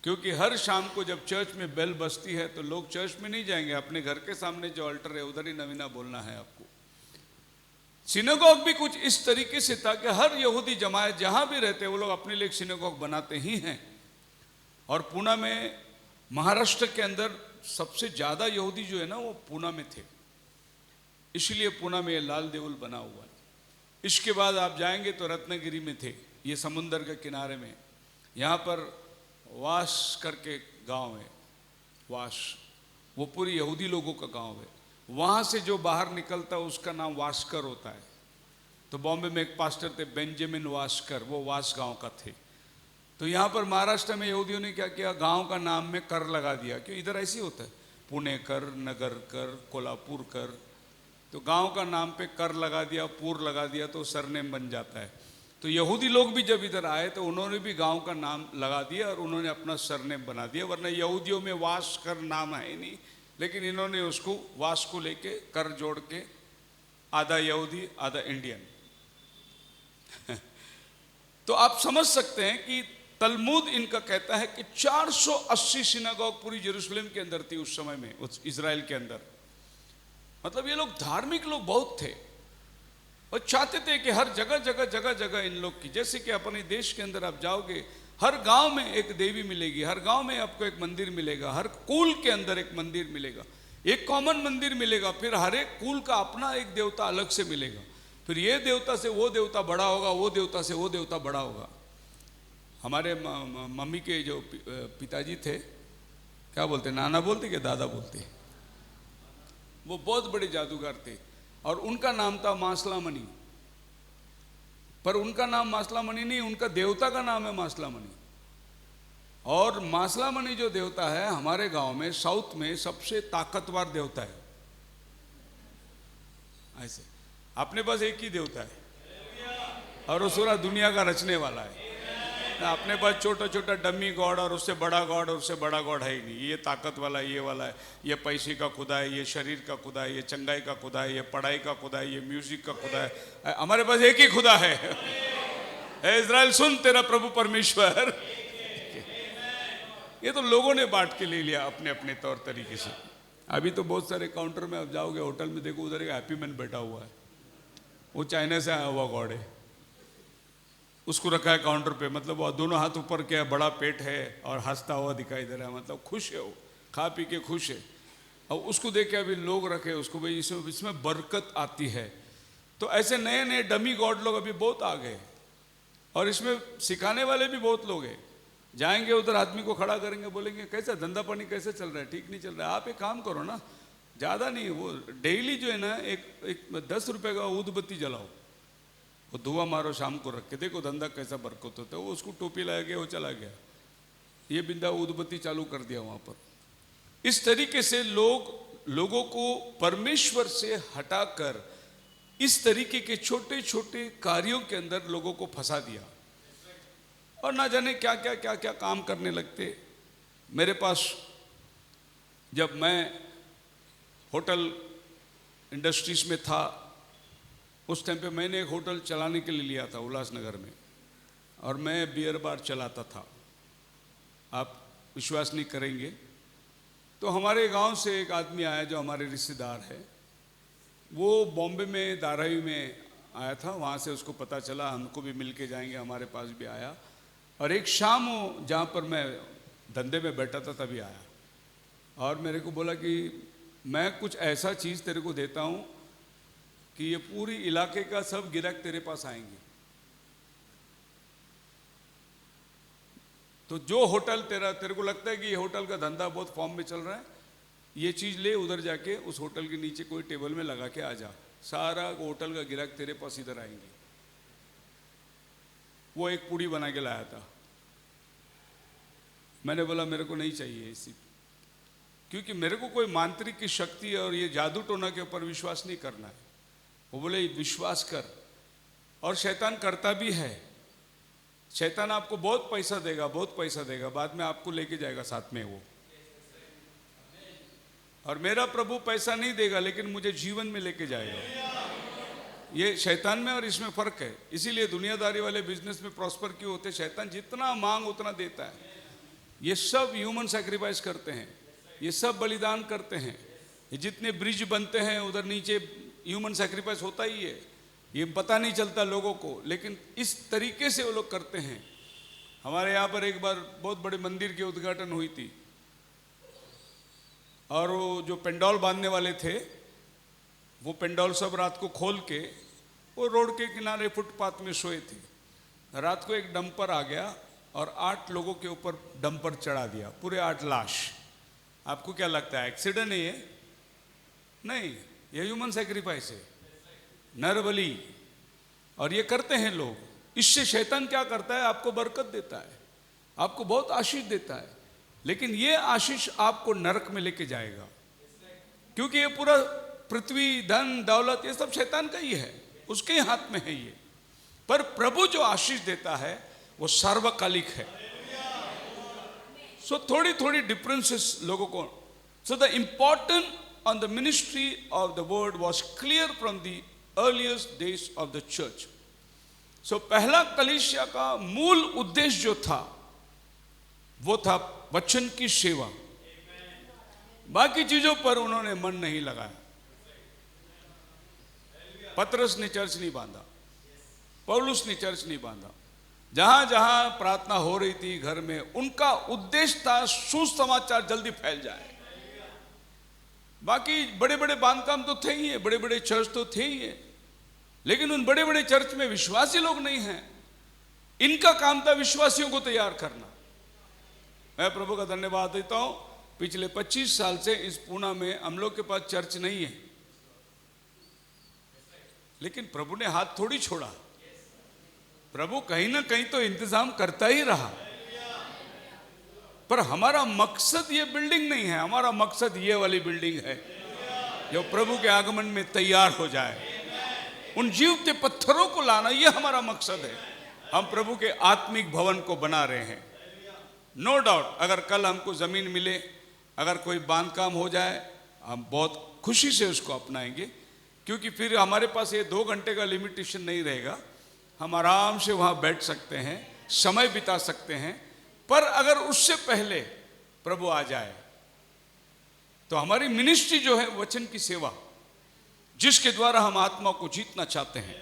क्योंकि हर शाम को जब चर्च में बेल बजती है तो लोग चर्च में नहीं जाएंगे, अपने घर के सामने जो अल्टर है उधर ही नवीना बोलना है आपको। सिनेगॉग भी कुछ इस तरीके से था कि हर यहूदी जमात जहां भी रहते वो लोग अपने लिए सिनेगॉग बनाते ही हैं। और पूना में, महाराष्ट्र के अंदर सबसे ज्यादा यहूदी जो है ना वो पूना में थे, इसलिए पूना में ये लाल देउल बना हुआ है। इसके बाद आप जाएंगे तो रत्नागिरी में थे, ये समुंदर के किनारे में, यहाँ पर वास करके गांव है, वास, वो पूरी यहूदी लोगों का गांव है। वहाँ से जो बाहर निकलता है उसका नाम वास्कर होता है। तो बॉम्बे में एक पास्टर थे बेंजामिन वास्कर, वो वास गांव का थे। तो यहाँ पर महाराष्ट्र में यहूदियों ने क्या किया, गांव का नाम में कर लगा दिया, क्यों इधर ऐसे ही होता है, पुणे कर, नगर कर, कोल्हापुर कर, तो गांव का नाम पे कर लगा दिया, पुर लगा दिया तो सरनेम बन जाता है। तो यहूदी लोग भी जब इधर आए तो उन्होंने भी गांव का नाम लगा दिया और उन्होंने अपना सरनेम बना दिया, वरना यहूदियों में वास कर नाम है नहीं, लेकिन इन्होंने उसको वास को लेके कर जोड़ के आधा यहूदी आधा इंडियन। तो आप समझ सकते हैं कि तलमुद इनका कहता है कि 480 सिनागोग पूरी यरूशलेम के अंदर थी उस समय में, उस इजराइल के अंदर। मतलब ये लोग धार्मिक लोग बहुत थे और चाहते थे कि हर जगह जगह जगह जगह इन लोग की, जैसे कि अपने देश के अंदर आप जाओगे हर गांव में एक देवी मिलेगी, हर गांव में आपको एक मंदिर मिलेगा, हर कुल के अंदर एक मंदिर मिलेगा, एक कॉमन मंदिर मिलेगा, फिर हर एक कुल का अपना एक देवता अलग से मिलेगा, फिर ये देवता से वो देवता बड़ा होगा, वो देवता से वो देवता बड़ा होगा। हमारे मम्मी के जो पिताजी थे, क्या बोलते, नाना बोलते कि दादा बोलते, वो बहुत बड़े जादूगर थे और उनका नाम था मासलामणि। पर उनका नाम मासलामणि नहीं, उनका देवता का नाम है मासलामणि। और मासलामणि जो देवता है हमारे गांव में साउथ में सबसे ताकतवर देवता है। ऐसे अपने पास एक ही देवता है और वो पूरा दुनिया का रचने वाला है। अपने पास छोटा छोटा डमी गॉड और उससे बड़ा गॉड और उससे बड़ा गॉड है ही नहीं। ये ताकत वाला ये वाला है, ये पैसे का खुदा है, ये शरीर का खुदा है, ये चंगाई का खुदा है, ये पढ़ाई का खुदा है, ये म्यूजिक का खुदा है। हमारे पास एक ही खुदा है। इज़राइल सुन, तेरा प्रभु परमेश्वर। ये तो लोगों ने बांट के ले लिया अपने अपने तौर तरीके से। अभी तो बहुत सारे काउंटर में आप जाओगे, होटल में देखो, उधर एक हैप्पी मैन बैठा हुआ है, वो चाइना से आया हुआ गॉड है, उसको रखा है काउंटर पे। मतलब वो दोनों हाथ ऊपर किया, बड़ा पेट है और हंसता हुआ दिखाई दे रहा है, मतलब खुश है, वो खा पी के खुश है। और उसको देख के अभी लोग रखे उसको, भाई इसमें बरकत आती है। तो ऐसे नए नए डमी गॉड लोग अभी बहुत आ गए और इसमें सिखाने वाले भी बहुत लोग हैं। जाएंगे उधर, आदमी को खड़ा करेंगे, बोलेंगे कैसा धंधा पानी कैसे चल रहा है, ठीक नहीं चल रहा है, आप एक काम करो ना, ज़्यादा नहीं, वो डेली जो है ना एक 10 रुपये का ऊदबत्ती जलाओ, वो धुआं मारो शाम को रख के, देखो धंधा कैसा बरकत होता है। वो उसको टोपी लाया गया, वो चला गया, ये बिंदा ऊदबत्ती चालू कर दिया वहाँ पर। इस तरीके से लोगों को परमेश्वर से हटाकर इस तरीके के छोटे छोटे कार्यों के अंदर लोगों को फंसा दिया और ना जाने क्या क्या क्या क्या काम करने लगते। मेरे पास जब मैं होटल इंडस्ट्रीज में था उस टाइम पे मैंने एक होटल चलाने के लिए लिया था उल्लासनगर में, और मैं बियर बार चलाता था। आप विश्वास नहीं करेंगे, तो हमारे गांव से एक आदमी आया जो हमारे रिश्तेदार है, वो बॉम्बे में धारावी में आया था, वहाँ से उसको पता चला हमको भी मिल के जाएंगे, हमारे पास भी आया। और एक शाम वो जहाँ पर मैं धंधे में बैठा था तभी आया और मेरे को बोला कि मैं कुछ ऐसा चीज़ तेरे को देता हूँ कि ये पूरी इलाके का सब गिराक तेरे पास आएंगे। तो जो होटल तेरे को लगता है कि ये होटल का धंधा बहुत फॉर्म में चल रहा है, ये चीज़ ले, उधर जाके उस होटल के नीचे कोई टेबल में लगा के आ जा, सारा होटल का गिराक तेरे पास इधर आएंगे। वो एक पूड़ी बना के लाया था। मैंने बोला मेरे को नहीं चाहिए इसी, क्योंकि मेरे को कोई मांत्रिक की शक्ति और ये जादू टोना के ऊपर विश्वास नहीं करना है। वो बोले विश्वास कर, और शैतान करता भी है। शैतान आपको बहुत पैसा देगा, बहुत पैसा देगा, बाद में आपको लेके जाएगा साथ में वो। और मेरा प्रभु पैसा नहीं देगा, लेकिन मुझे जीवन में लेके जाएगा। ये शैतान में और इसमें फर्क है। इसीलिए दुनियादारी वाले बिजनेस में प्रॉस्पर क्यों होते? शैतान जितना मांग उतना देता है। ये सब ह्यूमन सैक्रिफाइस करते हैं, ये सब बलिदान करते हैं। ये जितने ब्रिज बनते हैं उधर नीचे ह्यूमन सैक्रिफाइस होता ही है। ये पता नहीं चलता लोगों को, लेकिन इस तरीके से वो लोग करते हैं। हमारे यहाँ पर एक बार बहुत बड़े मंदिर की उद्घाटन हुई थी, और वो जो पेंडॉल बांधने वाले थे, वो पेंडॉल सब रात को खोल के वो रोड के किनारे फुटपाथ में सोए थे। रात को एक डंपर आ गया और 8 लोगों के ऊपर डंपर चढ़ा दिया, पूरे 8 लाश। आपको क्या लगता है एक्सीडेंट है ये? नहीं, ये ह्यूमन सैक्रिफाइस है, नरबली। और ये करते हैं लोग। इससे शैतान क्या करता है? आपको बरकत देता है, आपको बहुत आशीष देता है, लेकिन ये आशीष आपको नरक में लेके जाएगा, क्योंकि ये पूरा पृथ्वी, धन, दौलत, ये सब शैतान का ही है, उसके ही हाथ में है ये। पर प्रभु जो आशीष देता है वो सार्वकालिक है। सो थोड़ी थोड़ी डिफरेंसेस लोगों को। So the important on the ministry of the word was clear from the earliest days of the church. So पहला कलीसिया का मूल उद्देश्य जो था वो था वचन की सेवा। बाकी चीजों पर उन्होंने मन नहीं लगाया। पतरस ने चर्च नहीं बांधा, पौलुस ने चर्च नहीं बांधा। जहां जहां प्रार्थना हो रही थी घर में, उनका उद्देश्य था सुसमाचार जल्दी फैल जाए। बाकी बड़े बड़े बांधकाम तो थे ही है, बड़े बड़े चर्च तो थे ही है, लेकिन उन बड़े बड़े चर्च में विश्वासी लोग नहीं हैं। इनका काम था विश्वासियों को तैयार करना। मैं प्रभु का धन्यवाद देता हूं, पिछले 25 साल से इस पूना में हम लोग के पास चर्च नहीं है, लेकिन प्रभु ने हाथ थोड़ी छोड़ा। प्रभु कहीं ना कहीं तो इंतजाम करता ही रहा। पर हमारा मकसद ये बिल्डिंग नहीं है, हमारा मकसद ये वाली बिल्डिंग है जो प्रभु के आगमन में तैयार हो जाए। उन जीवते पत्थरों को लाना, ये हमारा मकसद है। हम प्रभु के आत्मिक भवन को बना रहे हैं। नो डाउट, अगर कल हमको जमीन मिले, अगर कोई बांधकाम हो जाए, हम बहुत खुशी से उसको अपनाएंगे, क्योंकि फिर हमारे पास ये 2 घंटे का लिमिटेशन नहीं रहेगा। हम आराम से वहाँ बैठ सकते हैं, समय बिता सकते हैं। पर अगर उससे पहले प्रभु आ जाए तो हमारी मिनिस्ट्री जो है वचन की सेवा, जिसके द्वारा हम आत्मा को जीतना चाहते हैं।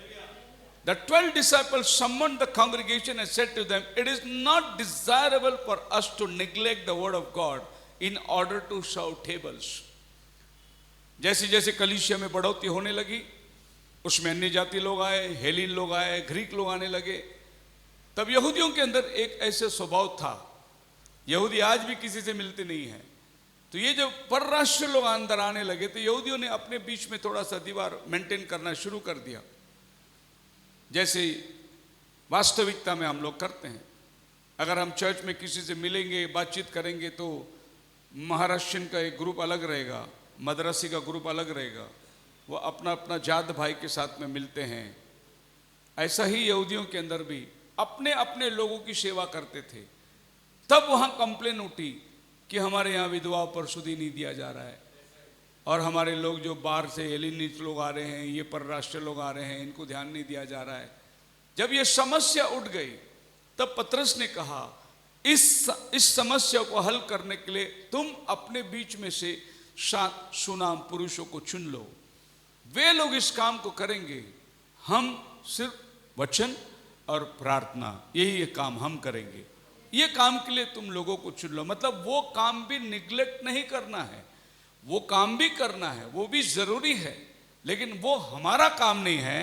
The 12 disciples summoned the congregation and said to them, "It is not desirable for us to neglect the word of God in order to serve tables." जैसे जैसे कलीसिया में बढ़ोतरी होने लगी, उसमें अन्य जाति लोग आए, हेलीन लोग आए, ग्रीक लोग आने लगे। तब यहूदियों के अंदर एक ऐसे स्वभाव था, यहूदी आज भी किसी से मिलते नहीं हैं। तो ये जो परराष्ट्र लोग अंदर आने लगे, तो यहूदियों ने अपने बीच में थोड़ा सा दीवार मेंटेन करना शुरू कर दिया, जैसे वास्तविकता में हम लोग करते हैं। अगर हम चर्च में किसी से मिलेंगे, बातचीत करेंगे, तो महाराष्ट्रियन का एक ग्रुप अलग रहेगा, मद्रासी का ग्रुप अलग रहेगा, वो अपना अपना जात भाई के साथ में मिलते हैं। ऐसा ही यहूदियों के अंदर भी अपने अपने लोगों की सेवा करते थे। तब वहाँ कंप्लेन उठी कि हमारे यहाँ विधवाओं पर सुध ही नहीं दिया जा रहा है, और हमारे लोग जो बाहर से हेलेनिस्ट लोग आ रहे हैं, ये परराष्ट्रीय लोग आ रहे हैं, इनको ध्यान नहीं दिया जा रहा है। जब ये समस्या उठ गई, तब पतरस ने कहा, इस समस्या को हल करने के लिए तुम अपने बीच में से 7 सुनाम पुरुषों को चुन लो। वे लोग इस काम को करेंगे, हम सिर्फ वचन और प्रार्थना, यही काम हम करेंगे। ये काम के लिए तुम लोगों को चुन लो। मतलब वो काम भी निग्लेक्ट नहीं करना है, वो काम भी करना है, वो भी जरूरी है, लेकिन वो हमारा काम नहीं है।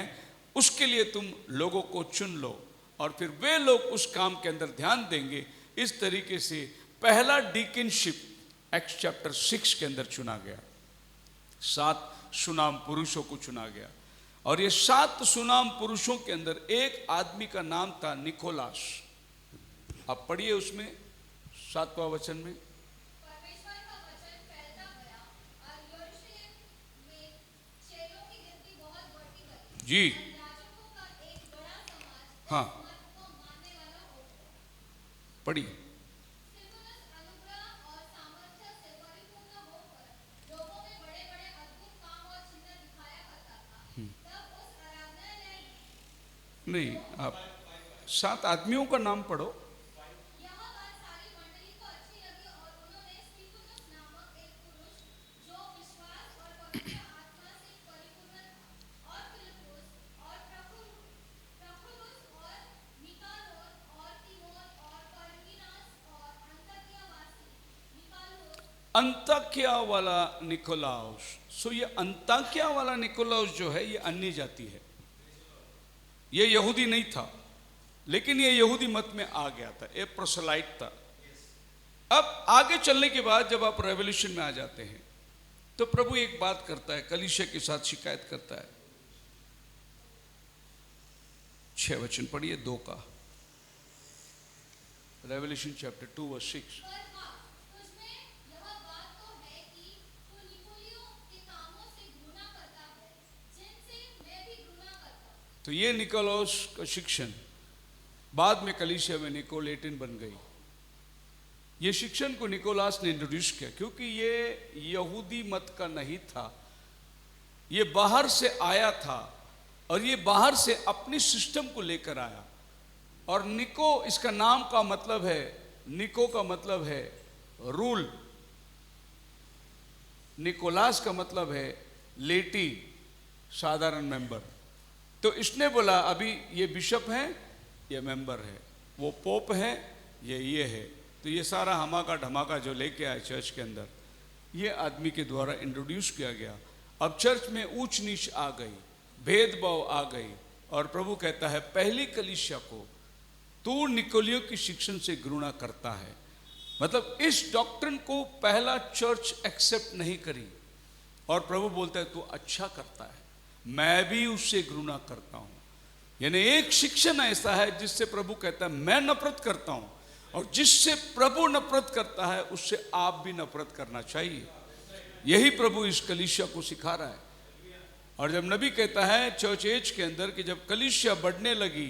उसके लिए तुम लोगों को चुन लो, और फिर वे लोग उस काम के अंदर ध्यान देंगे। इस तरीके से पहला डीकनशिप एक्ट्स चैप्टर 6 के अंदर चुना गया। 7 सुनाम पुरुषों को चुना गया, और ये 7 सुनाम पुरुषों के अंदर एक आदमी का नाम था निकोलास। आप पढ़िए उसमें 7वां वचन में, परमेश्वर का वचन फैलता गया और यरूशलेम में चेलों की गिनती बहुत बढ़ती गई जी और याजकों का एक बड़ा समाज हाँ इस मत को मानने वाला हो गया। पढ़िए। स्तिफनुस अनुग्रह और सामर्थ्य से परिपूर्ण होकर लोगों में बड़े-बड़े अद्भुत काम और चिन्ह दिखाया करता था। तब उस आराधनालय में नहीं, आप 7 आदमियों का नाम पढ़ो। यह बात सारी मंडली को अच्छी लगी और उन्होंने स्तिफनुस नामक एक पुरुष जो विश्वास और पवित्र आत्मा से परिपूर्ण था और फिलिप्पुस और प्रखुलुस और निकानोर और तीमोन और परमीनास और अंताकिया वाला निकोलाउस। सो ये अंताकिया वाला निकोलाउस जो है ये अन्य जाति है, ये यहूदी नहीं था, लेकिन ये यहूदी मत में आ गया था, ये प्रोसेलाइट था। अब आगे चलने के बाद जब आप रेवोल्यूशन में आ जाते हैं तो प्रभु एक बात करता है, कलीसिया के साथ शिकायत करता है। 6 वचन पढ़िए 2 का, रेवोल्यूशन चैप्टर 2 वर्स 6। पर हाँ, तुझमें यह बात तो है कि तू निकोलियों के कामों से घृणा करता है, जिनसे मैं भी घृणा करता हूँ। तो ये निकोलाउस का शिक्षण बाद में कलीसिया में निकोलेटिन बन गई। ये शिक्षण को निकोलास ने इंट्रोड्यूस किया, क्योंकि ये यहूदी मत का नहीं था, ये बाहर से आया था और ये बाहर से अपनी सिस्टम को लेकर आया। और निको इसका नाम का मतलब है, निको का मतलब है रूल, निकोलास का मतलब है लेटी, साधारण मेंबर। तो इसने बोला अभी ये बिशप है, ये मेंबर है, वो पोप है, ये है। तो ये सारा हमाका ढमाका जो लेके आए चर्च के अंदर, ये आदमी के द्वारा इंट्रोड्यूस किया गया। अब चर्च में ऊंच नीच आ गई, भेदभाव आ गई, और प्रभु कहता है पहली कलीसिया को तू निकोलियों की शिक्षण से घृणा करता है। मतलब इस डॉक्ट्रिन को पहला चर्च एक्सेप्ट नहीं करी, और प्रभु बोलता है तू अच्छा करता है, मैं भी उससे घृणा करता हूं। यानी एक शिक्षण ऐसा है जिससे प्रभु कहता है मैं नफरत करता हूं, और जिससे प्रभु नफरत करता है उससे आप भी नफरत करना चाहिए। यही प्रभु इस कलीसिया को सिखा रहा है। और जब नबी कहता है चर्च एज के अंदर कि जब कलीसिया बढ़ने लगी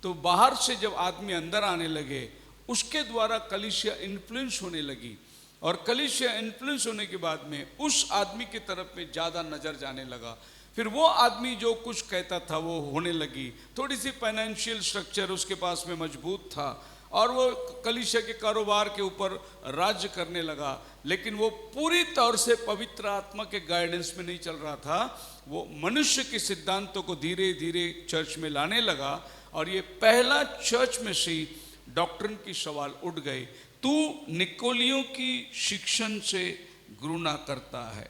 तो बाहर से जब आदमी अंदर आने लगे, उसके द्वारा कलीसिया इन्फ्लुएंस होने लगी, और कलीसिया इन्फ्लुएंस होने के बाद में उस आदमी की तरफ में ज़्यादा नज़र जाने लगा। फिर वो आदमी जो कुछ कहता था वो होने लगी, थोड़ी सी फाइनेंशियल स्ट्रक्चर उसके पास में मजबूत था, और वो कलीसिया के कारोबार के ऊपर राज्य करने लगा। लेकिन वो पूरी तौर से पवित्र आत्मा के गाइडेंस में नहीं चल रहा था, वो मनुष्य के सिद्धांतों को धीरे धीरे चर्च में लाने लगा। और ये पहला चर्च में से डॉक्ट्रिन की सवाल उठ गए, तू निकोलियों की शिक्षण से घृणा करता है।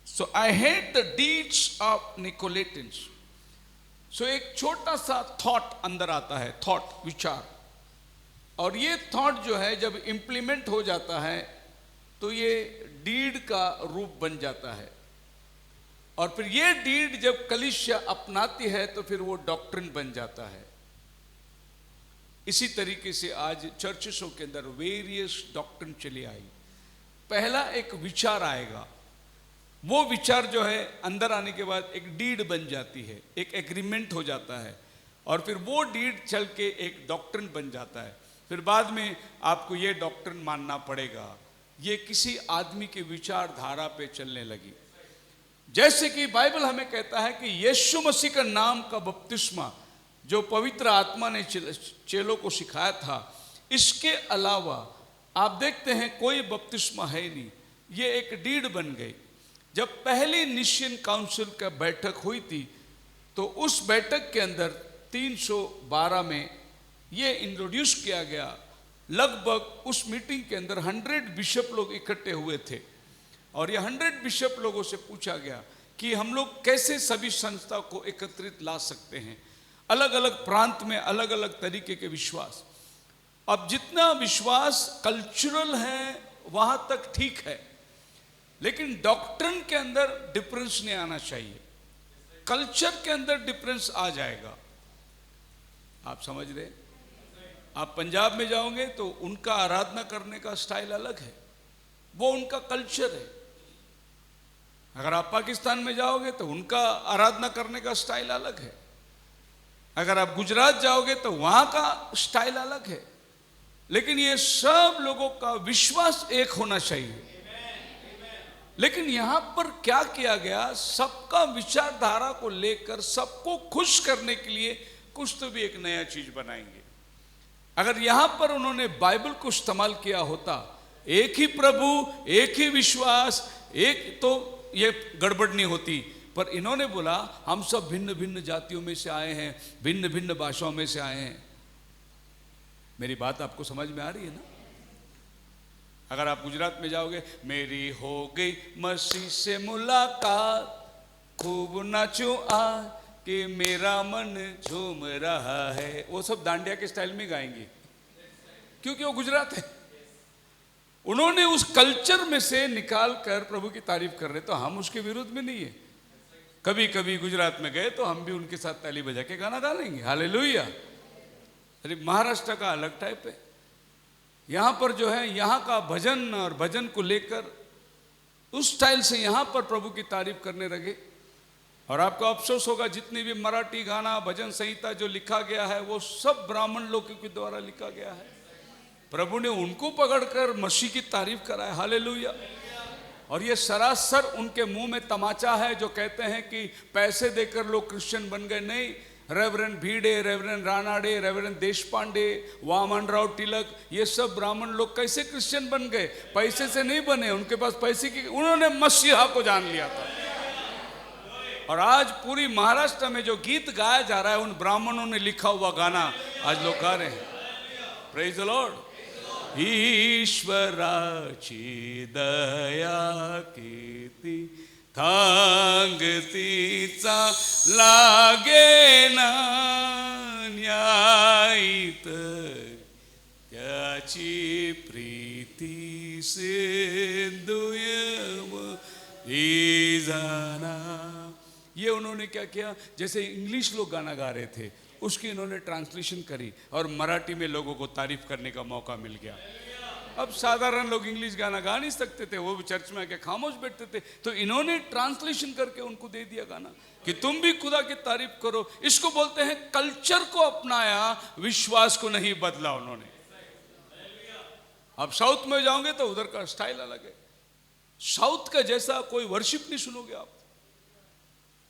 So I hate the deeds of Nicolaitans. So एक छोटा सा थॉट अंदर आता है, थॉट, विचार, और ये थॉट जो है जब इंप्लीमेंट हो जाता है तो ये डीड का रूप बन जाता है, और फिर ये डीड जब कलीसिया अपनाती है तो फिर वो डॉक्ट्रिन बन जाता है। इसी तरीके से आज चर्चों के अंदर वेरियस डॉक्ट्रिन चली आई। पहला एक विचार आएगा, वो विचार जो है अंदर आने के बाद एक डीड बन जाती है, एक एग्रीमेंट हो जाता है, और फिर वो डीड चल के एक डॉक्ट्रिन बन जाता है। फिर बाद में आपको ये डॉक्ट्रिन मानना पड़ेगा। ये किसी आदमी के विचारधारा पे चलने लगी। जैसे कि बाइबल हमें कहता है कि यीशु मसीह का नाम का बपतिस्मा जो पवित्र आत्मा ने चेलों को सिखाया था, इसके अलावा आप देखते हैं कोई बपतिस्मा है नहीं। ये एक डीड बन गई। जब पहली निशियन काउंसिल का बैठक हुई थी तो उस बैठक के अंदर 312 में ये इंट्रोड्यूस किया गया। लगभग उस मीटिंग के अंदर 100 बिशप लोग इकट्ठे हुए थे, और ये 100 बिशप लोगों से पूछा गया कि हम लोग कैसे सभी संस्था को एकत्रित ला सकते हैं। अलग अलग प्रांत में अलग अलग तरीके के विश्वास। अब जितना विश्वास कल्चरल है वहां तक ठीक है, लेकिन डॉक्ट्रिन के अंदर डिफरेंस नहीं आना चाहिए। कल्चर के अंदर डिफरेंस आ जाएगा। आप समझ रहे? आप पंजाब में जाओगे तो उनका आराधना करने का स्टाइल अलग है, वो उनका कल्चर है। अगर आप पाकिस्तान में जाओगे तो उनका आराधना करने का स्टाइल अलग है। अगर आप गुजरात जाओगे तो वहां का स्टाइल अलग है। लेकिन ये सब लोगों का विश्वास एक होना चाहिए। लेकिन यहां पर क्या किया गया, सबका विचारधारा को लेकर सबको खुश करने के लिए कुछ तो भी एक नया चीज बनाएंगे। अगर यहां पर उन्होंने बाइबल को इस्तेमाल किया होता, एक ही प्रभु, एक ही विश्वास, एक, तो ये गड़बड़ नहीं होती। पर इन्होंने बोला हम सब भिन्न भिन्न जातियों में से आए हैं, भिन्न भिन्न भाषाओं में से आए हैं। मेरी बात आपको समझ में आ रही है ना? अगर आप गुजरात में जाओगे, मेरी हो गई मसीह से मुलाकात, खूब नाचो आज कि मेरा मन झूम रहा है, वो सब दांडिया के स्टाइल में गाएंगे, क्योंकि वो गुजरात है। उन्होंने उस कल्चर में से निकाल कर प्रभु की तारीफ कर रहे, तो हम उसके विरुद्ध में नहीं है। कभी कभी गुजरात में गए तो हम भी उनके साथ ताली बजा के गाना गा लेंगे, हालेलुया। अरे महाराष्ट्र का अलग टाइप है। यहाँ पर जो है, यहाँ का भजन और भजन को लेकर उस स्टाइल से यहाँ पर प्रभु की तारीफ करने लगे। और आपको अफसोस होगा, जितनी भी मराठी गाना भजन संहिता जो लिखा गया है वो सब ब्राह्मण लोगों के द्वारा लिखा गया है। प्रभु ने उनको पकड़कर मसीह की तारीफ करा है, हालेलुया। और ये सरासर उनके मुंह में तमाचा है जो कहते हैं कि पैसे देकर लोग क्रिश्चियन बन गए। नहीं, रेवरेंड भीड़े, रेवरेंड रानाडे, रेवरेंड देशपांडे, वामन राव तिलक, ये सब ब्राह्मण लोग कैसे क्रिश्चियन बन गए? पैसे से नहीं बने, उनके पास पैसे की, उन्होंने मसीहा को जान लिया था। और आज पूरी महाराष्ट्र में जो गीत गाया जा रहा है, उन ब्राह्मणों ने लिखा हुआ गाना आज लोग गा रहे हैं। Praise the Lord. ईश्वराची दया किती थांगतीचा लागे ना न्यायित, त्याची प्रीती सिंधुयम ही जाना। ये उन्होंने क्या किया, जैसे इंग्लिश लोग गाना गा रहे थे उसकी इन्होंने ट्रांसलेशन करी और मराठी में लोगों को तारीफ करने का मौका मिल गया। अब साधारण लोग इंग्लिश गाना गा नहीं सकते थे, वो भी चर्च में आके खामोश बैठते थे, तो इन्होंने ट्रांसलेशन करके उनको दे दिया गाना कि तुम भी खुदा की तारीफ करो। इसको बोलते हैं कल्चर को अपनाया, विश्वास को नहीं बदला उन्होंने। अब साउथ में जाओगे तो उधर का स्टाइल अलग है। साउथ का जैसा कोई वर्शिप नहीं सुनोगे आप,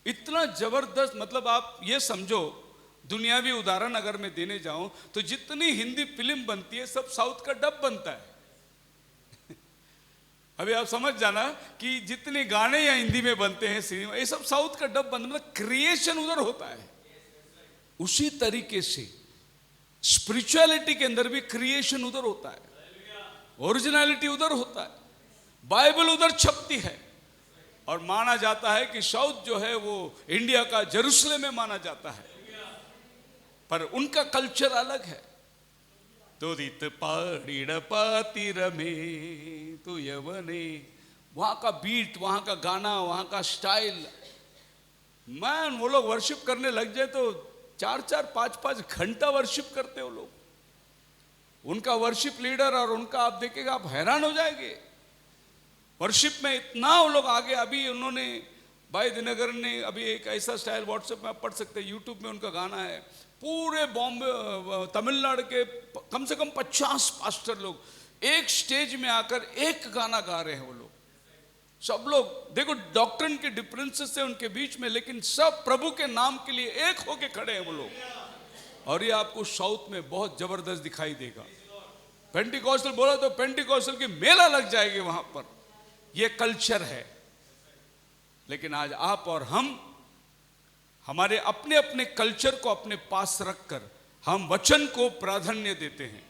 इतना जबरदस्त। मतलब आप ये समझो, दुनियावी उदाहरण अगर मैं देने जाऊं तो जितनी हिंदी फिल्म बनती है सब साउथ का डब बनता है। अभी आप समझ जाना कि जितने गाने या हिंदी में बनते हैं सिनेमा, ये सब साउथ का डब बनता है। मतलब क्रिएशन उधर होता है। उसी तरीके से स्पिरिचुअलिटी के अंदर भी क्रिएशन उधर होता है, ओरिजिनलिटी उधर होता है, बाइबल उधर छपती है। और माना जाता है कि साउथ जो है वो इंडिया का जेरूसलम में माना जाता है, पर उनका कल्चर अलग है। तो दित पाड़ीड़ पातिर में तो यवने, वहां का बीट, वहां का गाना, वहां का स्टाइल, मैन, वो लोग वर्शिप करने लग जाए तो 4-4, 5-5 घंटा वर्शिप करते हो लोग। उनका वर्शिप लीडर और उनका आप देखेगा, आप हैरान हो जाएंगे। वर्शिप में इतना वो लोग आगे। अभी उन्होंने, भाई दिनकर ने अभी एक ऐसा स्टाइल, व्हाट्सएप में आप पढ़ सकते हैं, यूट्यूब में उनका गाना है। पूरे बॉम्बे, तमिलनाडु के कम से कम 50 पास्टर लोग एक स्टेज में आकर एक गाना गा रहे हैं। वो लोग सब लोग, देखो डॉक्ट्रिन के डिफरेंसेस है उनके बीच में, लेकिन सब प्रभु के नाम के लिए एक होके खड़े हैं वो लोग। और ये आपको साउथ में बहुत जबरदस्त दिखाई देगा। पेंटिकॉस्टल बोला तो पेंटिकॉस्टल की मेला लग जाएगी वहां पर। ये कल्चर है। लेकिन आज आप और हम हमारे अपने अपने कल्चर को अपने पास रखकर हम वचन को प्राधान्य देते हैं।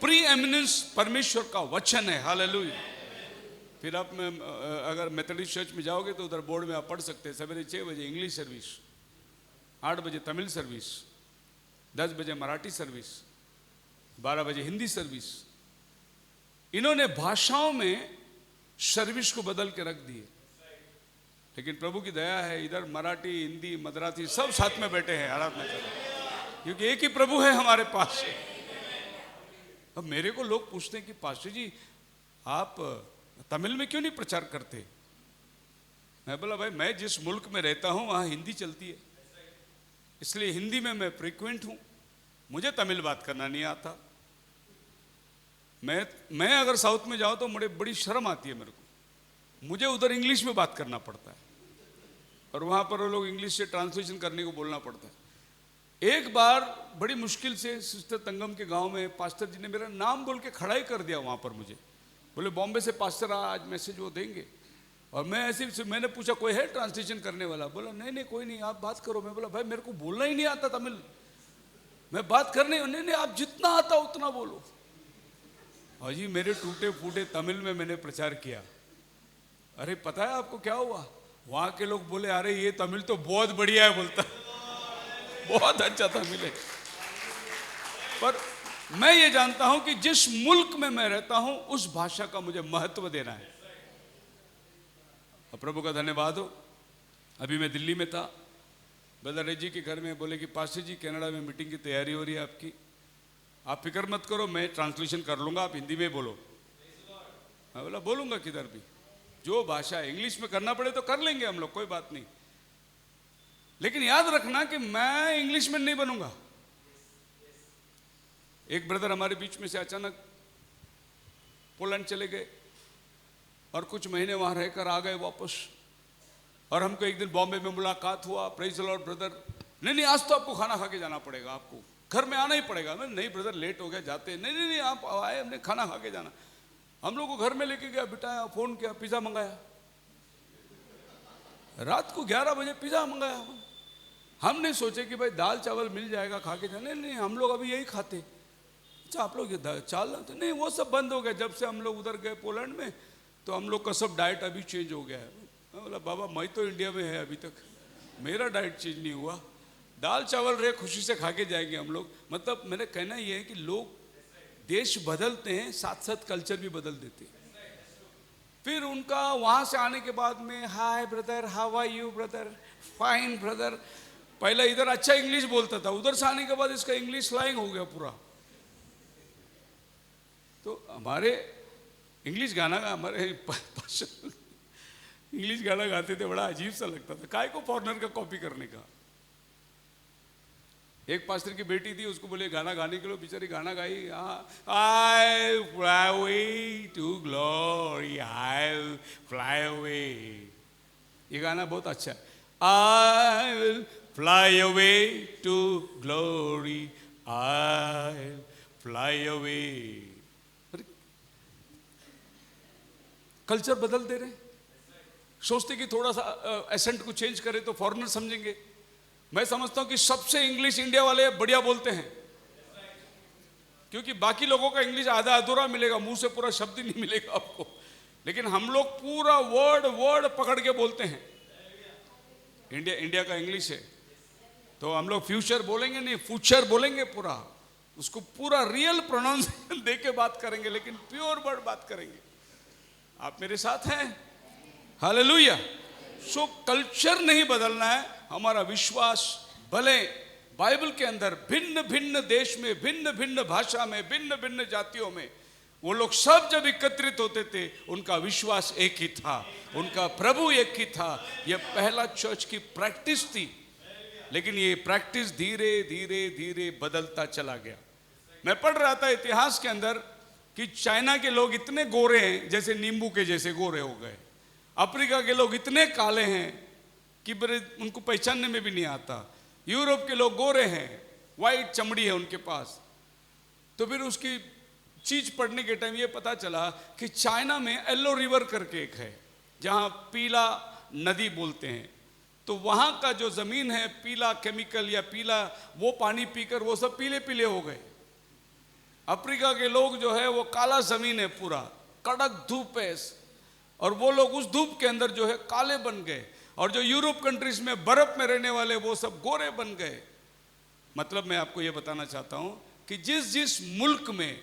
प्री एमिनेंस परमेश्वर का वचन है, हालेलुया। फिर आप में अगर मेथोडिस्ट चर्च में जाओगे तो उधर बोर्ड में आप पढ़ सकते हैं, सवेरे 6 बजे इंग्लिश सर्विस, 8 बजे तमिल सर्विस, 10 बजे मराठी सर्विस, 12 बजे हिंदी सर्विस। इन्होंने भाषाओं में सर्विस को बदल के रख दिए। लेकिन प्रभु की दया है, इधर मराठी, हिंदी, मद्रासी सब साथ में बैठे हैं आराधना कर रहे हैं, क्योंकि एक ही प्रभु है हमारे पास। अब मेरे को लोग पूछते हैं कि पास्टर जी आप तमिल में क्यों नहीं प्रचार करते? मैं बोला भाई मैं जिस मुल्क में रहता हूं वहां हिंदी चलती है, इसलिए हिंदी में मैं फ्रीक्वेंट हूं, मुझे तमिल बात करना नहीं आता। मैं अगर साउथ में जाऊं तो मुझे बड़ी शर्म आती है मेरे को, मुझे उधर इंग्लिश में बात करना पड़ता है और वहां पर वो लोग इंग्लिश से ट्रांसलेशन करने को बोलना पड़ता है। एक बार बड़ी मुश्किल से सिस्टर तंगम के गांव में पास्टर जी ने मेरा नाम बोल के खड़ा ही कर दिया वहां पर, मुझे बोले बॉम्बे से पास्टर आज मैसेज वो देंगे, और मैं ऐसे मैंने पूछा कोई है ट्रांसलेशन करने वाला? बोला नहीं नहीं कोई नहीं, आप बात करो। मैं बोला भाई मेरे को बोलना ही नहीं आता तमिल, मैं बात करने, नहीं आप जितना आता उतना बोलो। और जी मेरे टूटे फूटे तमिल में मैंने प्रचार किया। अरे पता है आपको क्या हुआ? वहां के लोग बोले अरे ये तमिल तो बहुत बढ़िया है, बोलता बहुत अच्छा तमिल है। पर मैं ये जानता हूं कि जिस मुल्क में मैं रहता हूं उस भाषा का मुझे महत्व देना है। और प्रभु का धन्यवाद हो, अभी मैं दिल्ली में था, ब्रदर रेजी के घर में, बोले कि पास्टर जी कनाडा में मीटिंग की तैयारी हो रही है आपकी, आप फिक्र मत करो मैं ट्रांसलेशन कर लूंगा, आप हिंदी में बोलो। मैं बोला बोलूंगा किधर भी, जो भाषा इंग्लिश में करना पड़े तो कर लेंगे हम लोग, कोई बात नहीं, लेकिन याद रखना कि मैं इंग्लिश में नहीं बनूंगा। एक ब्रदर हमारे बीच में से अचानक पोलैंड चले गए और कुछ महीने वहां रहकर आ गए वापस, और हमको एक दिन बॉम्बे में मुलाकात हुआ। प्रेज द लॉर्ड ब्रदर, नहीं आज तो आपको खाना खा के जाना पड़ेगा, आपको घर में आना ही पड़ेगा। मैं नहीं ब्रदर लेट हो गया, जाते नहीं आप आए, हमने खाना खा के जाना। हम लोग को घर में लेके गया, बिठाया, फोन किया, पिज्जा मंगाया, रात को 11 बजे पिज्जा मंगाया। हमने सोचे कि भाई दाल चावल मिल जाएगा खा के जाने, नहीं हम लोग अभी यही खाते। अच्छा आप लोग ये चाल तो नहीं, वो सब बंद हो गया जब से हम लोग उधर गए पोलैंड में, तो हम लोग का सब डाइट अभी चेंज हो गया है। मैं बोला बाबा मैं तो इंडिया में है अभी तक, मेरा डाइट चेंज नहीं हुआ, दाल चावल रहे खुशी से खा के जाएंगे हम लोग। मतलब मैंने कहना ये है कि लोग देश बदलते हैं, साथ साथ कल्चर भी बदल देते हैं। फिर उनका वहां से आने के बाद में hi brother, how are you brother, fine brother. पहले इधर अच्छा इंग्लिश बोलता था, उधर से आने के बाद इसका इंग्लिश स्लैंग हो गया पूरा। तो हमारे इंग्लिश गाना हमारे इंग्लिश गाना गाते थे, बड़ा अजीब सा लगता था, काय को फॉरेनर का कॉपी करने का। एक पास्टर की बेटी थी, उसको बोले गाना गाने के लिए, बेचारी गाना गाई, I fly away to glory, I fly away. ये गाना बहुत अच्छा है, I will fly away to glory, I fly away. Culture बदल दे रहे, सोचते कि थोड़ा सा एसेंट को चेंज करे तो फॉरेनर समझेंगे। मैं समझता हूं कि सबसे इंग्लिश इंडिया वाले बढ़िया बोलते हैं, क्योंकि बाकी लोगों का इंग्लिश आधा अधूरा मिलेगा, मुंह से पूरा शब्द ही नहीं मिलेगा आपको, लेकिन हम लोग पूरा वर्ड पकड़ के बोलते हैं। इंडिया का इंग्लिश है तो हम लोग फ्यूचर बोलेंगे नहीं, फ्यूचर बोलेंगे, पूरा उसको पूरा रियल प्रोनाउंसिएशन दे के बात करेंगे, लेकिन प्योर वर्ड बात करेंगे। आप मेरे साथ हैं? हालेलुया। सो कल्चर नहीं बदलना है, हमारा विश्वास। भले बाइबल के अंदर भिन्न भिन्न देश में, भिन्न भिन्न भाषा में, भिन्न भिन्न जातियों में वो लोग सब जब एकत्रित होते थे, उनका विश्वास एक ही था, उनका प्रभु एक ही था। यह पहला चर्च की प्रैक्टिस थी, लेकिन ये प्रैक्टिस धीरे धीरे धीरे बदलता चला गया। मैं पढ़ रहा था इतिहास के अंदर कि चाइना के लोग इतने गोरे हैं जैसे नींबू के जैसे गोरे हो गए, अफ्रीका के लोग इतने काले हैं कि उनको पहचानने में भी नहीं आता, यूरोप के लोग गोरे हैं, वाइट चमड़ी है उनके पास। तो फिर उसकी चीज पढ़ने के टाइम ये पता चला कि चाइना में येलो रिवर करके एक है, जहाँ पीला नदी बोलते हैं, तो वहाँ का जो जमीन है पीला केमिकल या पीला वो पानी पीकर वो सब पीले पीले हो गए। अफ्रीका के लोग जो है वो काला जमीन है, पूरा कड़क धूप है, और वो लोग उस धूप के अंदर जो है काले बन गए। और जो यूरोप कंट्रीज में बर्फ में रहने वाले वो सब गोरे बन गए। मतलब मैं आपको ये बताना चाहता हूं कि जिस जिस मुल्क में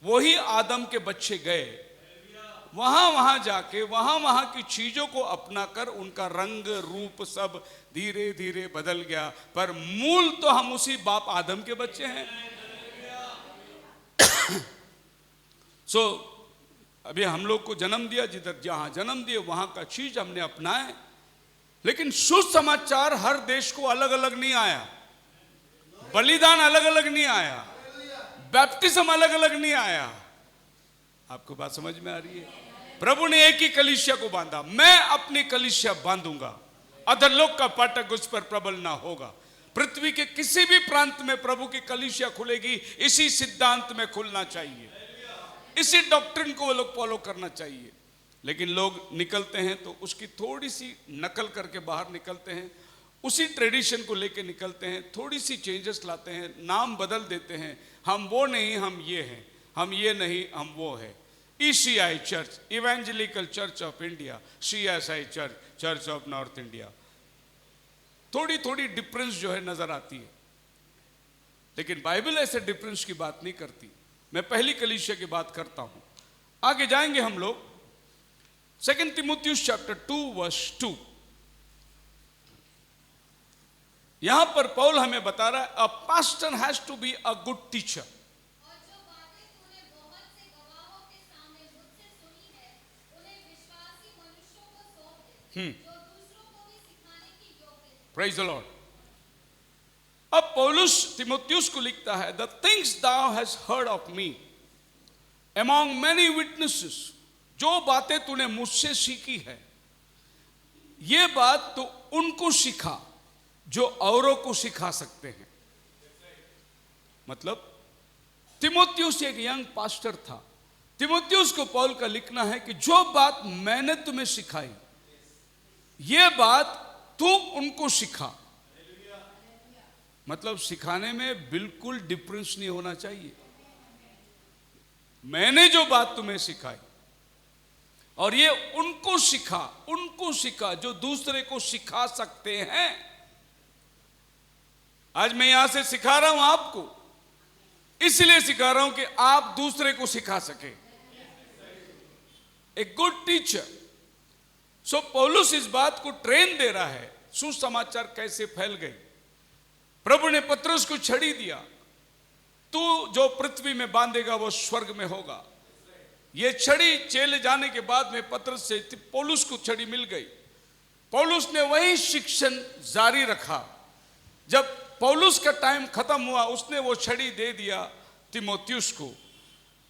वही आदम के बच्चे गए, वहां वहां जाके वहां की चीजों को अपनाकर उनका रंग रूप सब धीरे धीरे बदल गया, पर मूल तो हम उसी बाप आदम के बच्चे हैं। सो अभी हम लोग को जन्म दिया, जिधर जहां जन्म दिए वहां का चीज हमने अपनाए, लेकिन सुसमाचार हर देश को अलग अलग नहीं आया, बलिदान अलग अलग नहीं आया, बैप्टिज्म अलग अलग नहीं आया। आपको बात समझ में आ रही है? प्रभु ने एक ही कलीसिया को बांधा, मैं अपनी कलीसिया बांधूंगा, अधरलोक का फाटक उस पर प्रबल ना होगा। पृथ्वी के किसी भी प्रांत में प्रभु की कलीसिया खुलेगी, इसी सिद्धांत में खुलना चाहिए, इसी डॉक्ट्रिन को वो लोग फॉलो करना चाहिए। लेकिन लोग निकलते हैं तो उसकी थोड़ी सी नकल करके बाहर निकलते हैं, उसी ट्रेडिशन को लेके निकलते हैं, थोड़ी सी चेंजेस लाते हैं, नाम बदल देते हैं, हम वो नहीं हम ये हैं, हम ये नहीं हम वो है। ECI church, evangelical church of India, CSI church, church of north India, थोड़ी थोड़ी डिफरेंस जो है नजर आती है, लेकिन बाइबल ऐसे डिफरेंस की बात नहीं करती। मैं पहली कलीसिया की बात करता हूं। आगे जाएंगे हम लोग 2 तिमुथियुस चैप्टर 2 वर्स 2। यहां पर पौल हमें बता रहा है, a pastor has to be a good teacher. और जो बातें तूने बहुत से गवाहों के सामने मुझसे सुनी है, उन्हें विश्वासी मनुष्यों को सौंप दे, जो दूसरों को भी सिखाने की योग्य है। Praise the Lord. अब पौलुस तिमुथियुस को लिखता है, the things thou hast heard of me among many witnesses, जो बातें तूने मुझसे सीखी है, ये बात तो उनको सिखा जो औरों को सिखा सकते हैं। मतलब तिमुथियुस एक यंग पास्टर था, तिमुथियुस को पौल का लिखना है कि जो बात मैंने तुम्हें सिखाई, ये बात तू उनको सिखा। मतलब सिखाने में बिल्कुल डिफरेंस नहीं होना चाहिए। मैंने जो बात तुम्हें सिखाई और ये उनको सिखा जो दूसरे को सिखा सकते हैं। आज मैं यहां से सिखा रहा हूं आपको, इसलिए सिखा रहा हूं कि आप दूसरे को सिखा सके। A good teacher. सो पौलुस इस बात को ट्रेन दे रहा है, सुसमाचार कैसे फैल गई। प्रभु ने पतरस को छड़ी दिया, तू जो पृथ्वी में बांधेगा वो स्वर्ग में होगा। ये छड़ी चले जाने के बाद में पतरस से पौलुस को छड़ी मिल गई। पौलुस ने वही शिक्षण जारी रखा। जब पौलुस का टाइम खत्म हुआ, उसने वो छड़ी दे दिया तिमुथियुस को।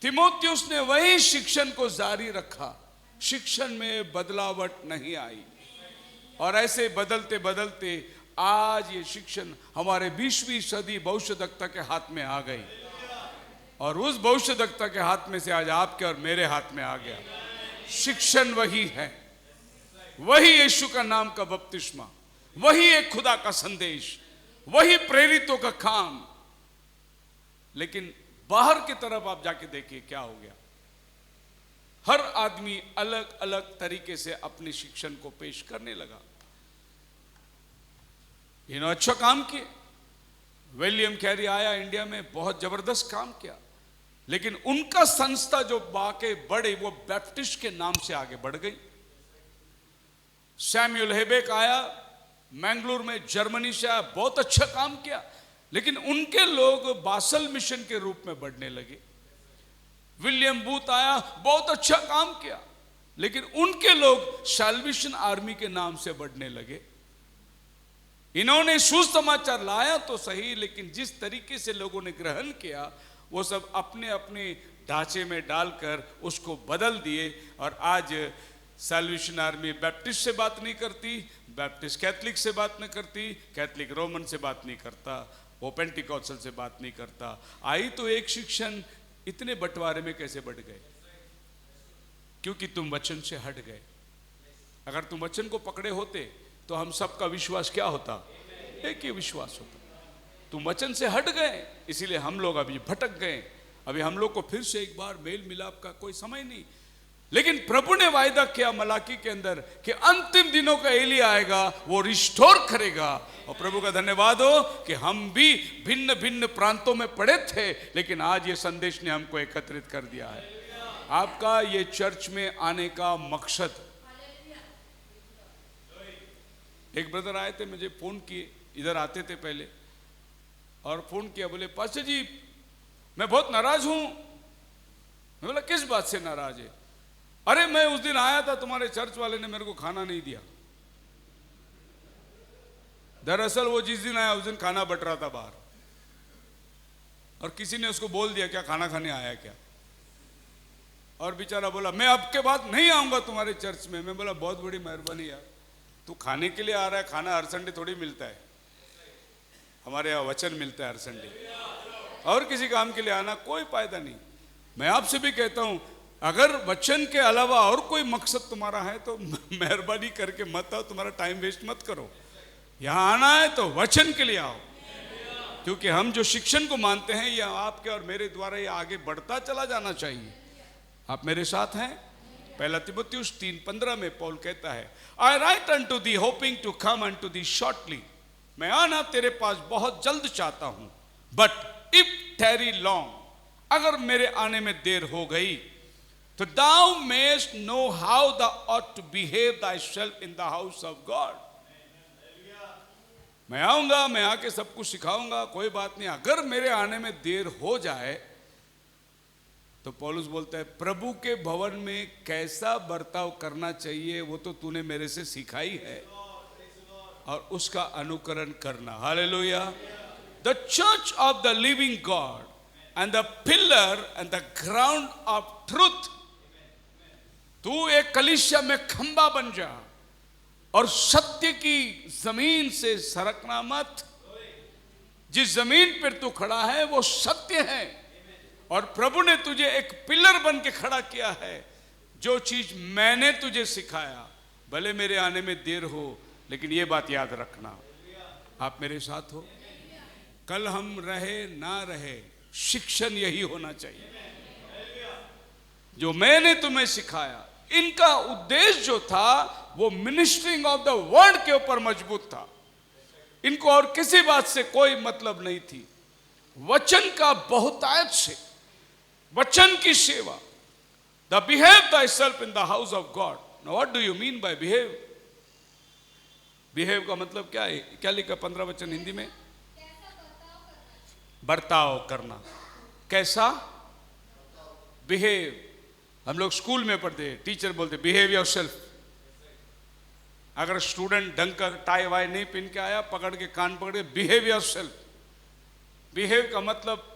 तिमुथियुस ने वही शिक्षण को जारी रखा, शिक्षण में बदलावट नहीं आई। और ऐसे बदलते बदलते आज ये शिक्षण हमारे 20वीं सदी भविष्यद्वक्ता के हाथ में आ गई, और उस भविष्यद्वक्ता के हाथ में से आज आपके और मेरे हाथ में आ गया। शिक्षण वही है, वही यीशु का नाम का बपतिस्मा, वही एक खुदा का संदेश, वही प्रेरितों का काम। लेकिन बाहर की तरफ आप जाके देखिए क्या हो गया। हर आदमी अलग अलग तरीके से अपने शिक्षण को पेश करने लगा। इन्होंने अच्छा काम किया। विलियम कैरी आया इंडिया में, बहुत जबरदस्त काम किया, लेकिन उनका संस्था जो बाके बढ़े वो बैप्टिस्ट के नाम से आगे बढ़ गई। सैमुअल हेबेक आया मैंगलोर में, जर्मनी से आया, बहुत अच्छा काम किया, लेकिन उनके लोग बासल मिशन के रूप में बढ़ने लगे। विलियम बूथ आया, बहुत अच्छा काम किया, लेकिन उनके लोग सैल्वेशन आर्मी के नाम से बढ़ने लगे। इन्होंने सुसमाचार लाया तो सही, लेकिन जिस तरीके से लोगों ने ग्रहण किया वो सब अपने अपने ढांचे में डालकर उसको बदल दिए। और आज सैल्वेशन आर्मी बैप्टिस्ट से बात नहीं करती, बैप्टिस्ट कैथलिक से बात नहीं करती, कैथलिक रोमन से बात नहीं करता, वो पेंटिकॉस्टल से बात नहीं करता। आई तो एक शिक्षण, इतने बंटवारे में कैसे बढ़ गए? क्योंकि तुम वचन से हट गए। अगर तुम वचन को पकड़े होते तो हम सबका विश्वास क्या होता? एक ही विश्वास होता। तुम वचन से हट गए, इसीलिए हम लोग अभी भटक गए। अभी हम लोग को फिर से एक बार मेल मिलाप का कोई समय नहीं। लेकिन प्रभु ने वायदा किया मलाकी के अंदर कि अंतिम दिनों का एलिया आएगा, वो रिस्टोर करेगा। और प्रभु का धन्यवाद हो कि हम भी भिन्न भिन्न प्रांतों में पड़े थे, लेकिन आज ये संदेश ने हमको एकत्रित कर दिया है। आपका ये चर्च में आने का मकसद। एक ब्रदर आए थे, मुझे फोन किए, इधर आते थे पहले, और फोन किया, बोले पास्टर जी मैं बहुत नाराज हूं। मैं बोला किस बात से नाराज है? अरे मैं उस दिन आया था, तुम्हारे चर्च वाले ने मेरे को खाना नहीं दिया। दरअसल वो जिस दिन आया उस दिन खाना बट रहा था बाहर, और किसी ने उसको बोल दिया क्या खाना खाने आया क्या, और बेचारा बोला मैं अब के बाद नहीं आऊंगा तुम्हारे चर्च में। मैं बोला बहुत बड़ी मेहरबानी यार, तू खाने के लिए आ रहा है, खाना हर संडे थोड़ी मिलता है, हमारे यहाँ वचन मिलता है हर संडे, और किसी काम के लिए आना कोई फायदा नहीं। मैं आपसे भी कहता हूं, अगर वचन के अलावा और कोई मकसद तुम्हारा है तो मेहरबानी करके मत आओ, तुम्हारा टाइम वेस्ट मत करो। यहां आना है तो वचन के लिए आओ, क्योंकि हम जो शिक्षण को मानते हैं यह आपके और मेरे द्वारा ये आगे बढ़ता चला जाना चाहिए। आप मेरे साथ हैं? पहला तिमुथियुस 3:15 में पौल कहता है, I write unto thee hoping to come unto thee shortly, मैं आना तेरे पास बहुत जल्द चाहता हूं, बट इफ टैरी लॉन्ग, अगर मेरे आने में देर हो गई, तो thou mayest know how thou ought to behave thyself in the house of God। मैं आऊंगा, मैं आके सब कुछ सिखाऊंगा, कोई बात नहीं। अगर मेरे आने में देर हो जाए तो पौलुस बोलता है प्रभु के भवन में कैसा बर्ताव करना चाहिए वो तो तूने मेरे से सिखाई है, और उसका अनुकरण करना। Hallelujah. The church of the living God and the pillar and the ground of truth. तू एक कलीसिया में खंबा बन जा और सत्य की जमीन से सरकना मत। जिस जमीन पर तू खड़ा है वो सत्य है, और प्रभु ने तुझे एक पिलर बन के खड़ा किया है। जो चीज मैंने तुझे सिखाया, भले मेरे आने में देर हो, लेकिन ये बात याद रखना। आप मेरे साथ हो? कल हम रहे ना रहे, शिक्षण यही होना चाहिए जो मैंने तुम्हें सिखाया। इनका उद्देश्य जो था वो मिनिस्ट्रिंग ऑफ द वर्ड के ऊपर मजबूत था। इनको और किसी बात से कोई मतलब नहीं थी। वचन का बहुतायत से, वचन की सेवा। The behave thyself in the house of God। Now what do you mean by behave? Behave का मतलब क्या है? क्या लिखा 15 वचन हिंदी में? बर्ताव करना। कैसा? बिहेव। हम लोग स्कूल में पढ़ते हैं, टीचर बोलते बिहेव योरसेल्फ। अगर स्टूडेंट ढंग का टाई वाई नहीं पहन के आया, पकड़ के कान पकड़ के बिहेव योरसेल्फ। बिहेव का मतलब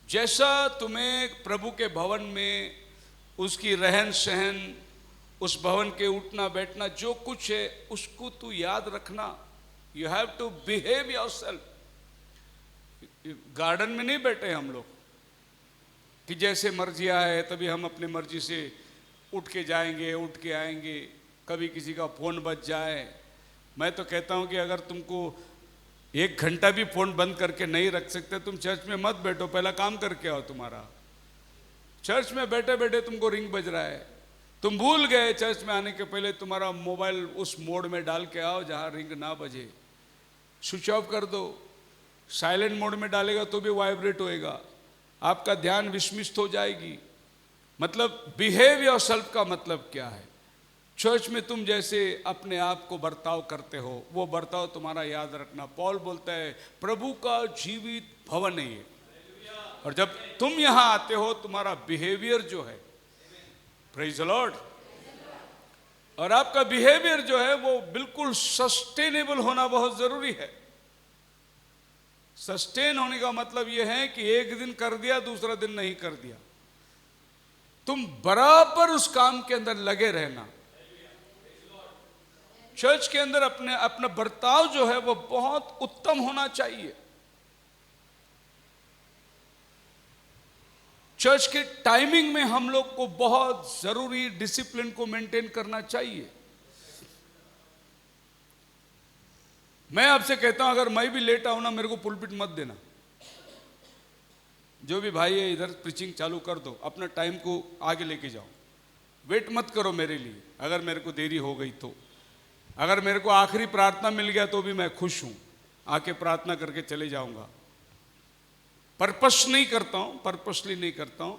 जैसा तुम्हें प्रभु के भवन में उसकी रहन सहन, उस भवन के उठना बैठना, जो कुछ है उसको तू याद रखना। You have to behave yourself. Garden में नहीं बैठे हम लोग कि जैसे मर्जी आए तभी हम अपने मर्जी से उठ के जाएंगे, उठ के आएंगे। कभी किसी का फ़ोन बज जाए, मैं तो कहता हूं कि अगर तुमको 1 घंटा भी फ़ोन बंद करके नहीं रख सकते, तुम चर्च में मत बैठो, पहला काम करके आओ। तुम्हारा चर्च में बैठे बैठे तुमको रिंग बज रहा है, तुम भूल गए चर्च में आने के पहले तुम्हारा मोबाइल उस मोड में डाल के आओ जहां रिंग ना बजे। स्विच ऑफ कर दो, साइलेंट मोड में डालेगा तो भी वाइब्रेट होएगा, आपका ध्यान विस्मित हो जाएगी। मतलब बिहेव योरसेल्फ का मतलब क्या है? चर्च में तुम जैसे अपने आप को बर्ताव करते हो, वो बर्ताव तुम्हारा याद रखना। पौल बोलता है प्रभु का जीवित भवन है ये, और जब तुम यहां आते हो तुम्हारा बिहेवियर जो है, प्रेज द लॉर्ड, और आपका बिहेवियर जो है वो बिल्कुल सस्टेनेबल होना बहुत जरूरी है। सस्टेन होने का मतलब यह है कि एक दिन कर दिया दूसरा दिन नहीं कर दिया, तुम बराबर उस काम के अंदर लगे रहना। चर्च के अंदर अपना बर्ताव जो है वो बहुत उत्तम होना चाहिए। चर्च के टाइमिंग में हम लोग को बहुत जरूरी डिसिप्लिन को मेंटेन करना चाहिए। मैं आपसे कहता हूं अगर मैं भी लेट आऊं ना, मेरे को पुलपिट मत देना। जो भी भाई है इधर प्रीचिंग चालू कर दो, अपना टाइम को आगे लेके जाओ, वेट मत करो मेरे लिए। अगर मेरे को देरी हो गई तो, अगर मेरे को आखिरी प्रार्थना मिल गया तो भी मैं खुश हूं, आके प्रार्थना करके चले जाऊंगा। पर्पस नहीं करता हूं, पर्पसली नहीं करता हूं,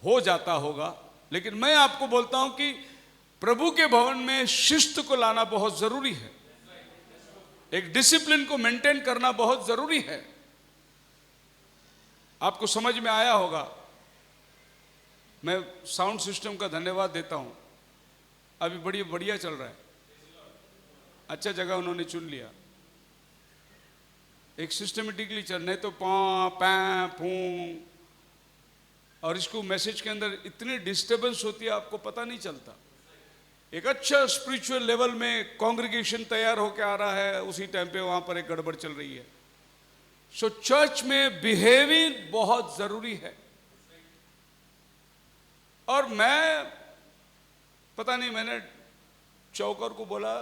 हो जाता होगा, लेकिन मैं आपको बोलता हूं कि प्रभु के भवन में शिस्त को लाना बहुत जरूरी है, एक डिसिप्लिन को मेंटेन करना बहुत जरूरी है। आपको समझ में आया होगा। मैं साउंड सिस्टम का धन्यवाद देता हूं, अभी बड़ी बढ़िया चल रहा है, अच्छा जगह उन्होंने चुन लिया, एक सिस्टमेटिकली चल, नहीं तो पा पै फूं, और इसको मैसेज के अंदर इतनी डिस्टर्बेंस होती है आपको पता नहीं चलता। एक अच्छा स्पिरिचुअल लेवल में कॉन्ग्रीगेशन तैयार होकर आ रहा है, उसी टाइम पे वहां पर एक गड़बड़ चल रही है। सो चर्च में बिहेविंग बहुत जरूरी है। और मैं पता नहीं, मैंने चौकर को बोला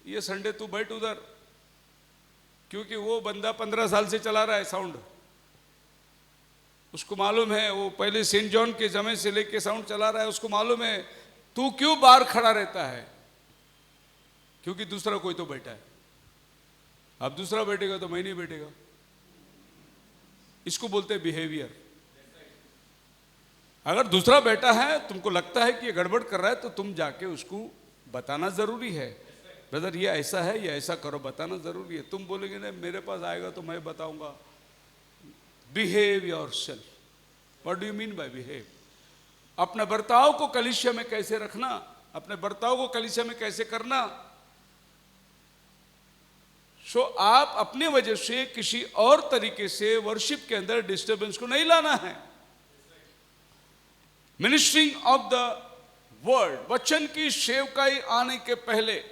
ये संडे तू बैठ उधर, क्योंकि वो बंदा 15 साल से चला रहा है साउंड, उसको मालूम है, वो पहले सेंट जॉन के समय से लेके साउंड चला रहा है, उसको मालूम है तू क्यों बाहर खड़ा रहता है, क्योंकि दूसरा कोई तो बैठा है। अब दूसरा बैठेगा तो मैं नहीं बैठेगा। इसको बोलते हैं बिहेवियर। अगर दूसरा बैठा है, तुमको लगता है कि ये गड़बड़ कर रहा है, तो तुम जाके उसको बताना जरूरी है, ब्रदर ये ऐसा है, ये ऐसा करो, बताना जरूरी है। तुम बोलेंगे ना मेरे पास आएगा तो मैं बताऊंगा। Behave yourself. What do you mean by behave? अपने बर्ताव को कलीसिया में कैसे रखना, अपने बर्ताव को कलीसिया में कैसे करना। सो आप अपनी वजह से किसी और तरीके से वर्शिप के अंदर डिस्टर्बेंस को नहीं लाना है। मिनिस्ट्रिंग ऑफ द वर्ड, वचन की सेवकाई आने के पहले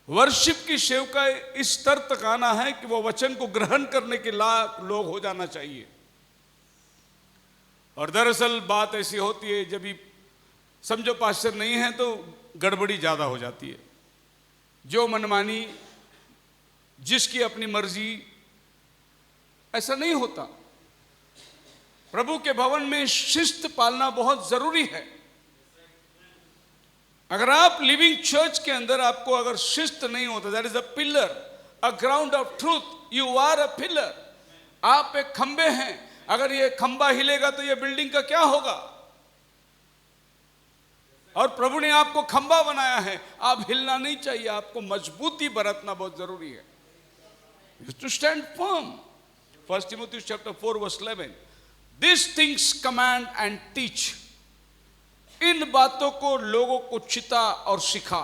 वर्शिप की सेवकाई इस स्तर तक आना है कि वो वचन को ग्रहण करने के लायक लोग हो जाना चाहिए। और दरअसल बात ऐसी होती है, जब भी समझो पास्टर नहीं है तो गड़बड़ी ज्यादा हो जाती है। जो मनमानी, जिसकी अपनी मर्जी, ऐसा नहीं होता। प्रभु के भवन में शिस्त पालना बहुत जरूरी है। अगर आप लिविंग चर्च के अंदर आपको अगर शिस्त नहीं होता, that is a pillar, a ground of truth, you are a pillar. आप एक खंबे हैं, अगर ये खंबा हिलेगा तो ये बिल्डिंग का क्या होगा? और प्रभु ने आपको खंबा बनाया है, आप हिलना नहीं चाहिए, आपको मजबूती बरतना बहुत जरूरी है। To stand firm. 1 Timothy chapter 4 verse 11, these things command and teach। इन बातों को लोगों को चिता और सिखा।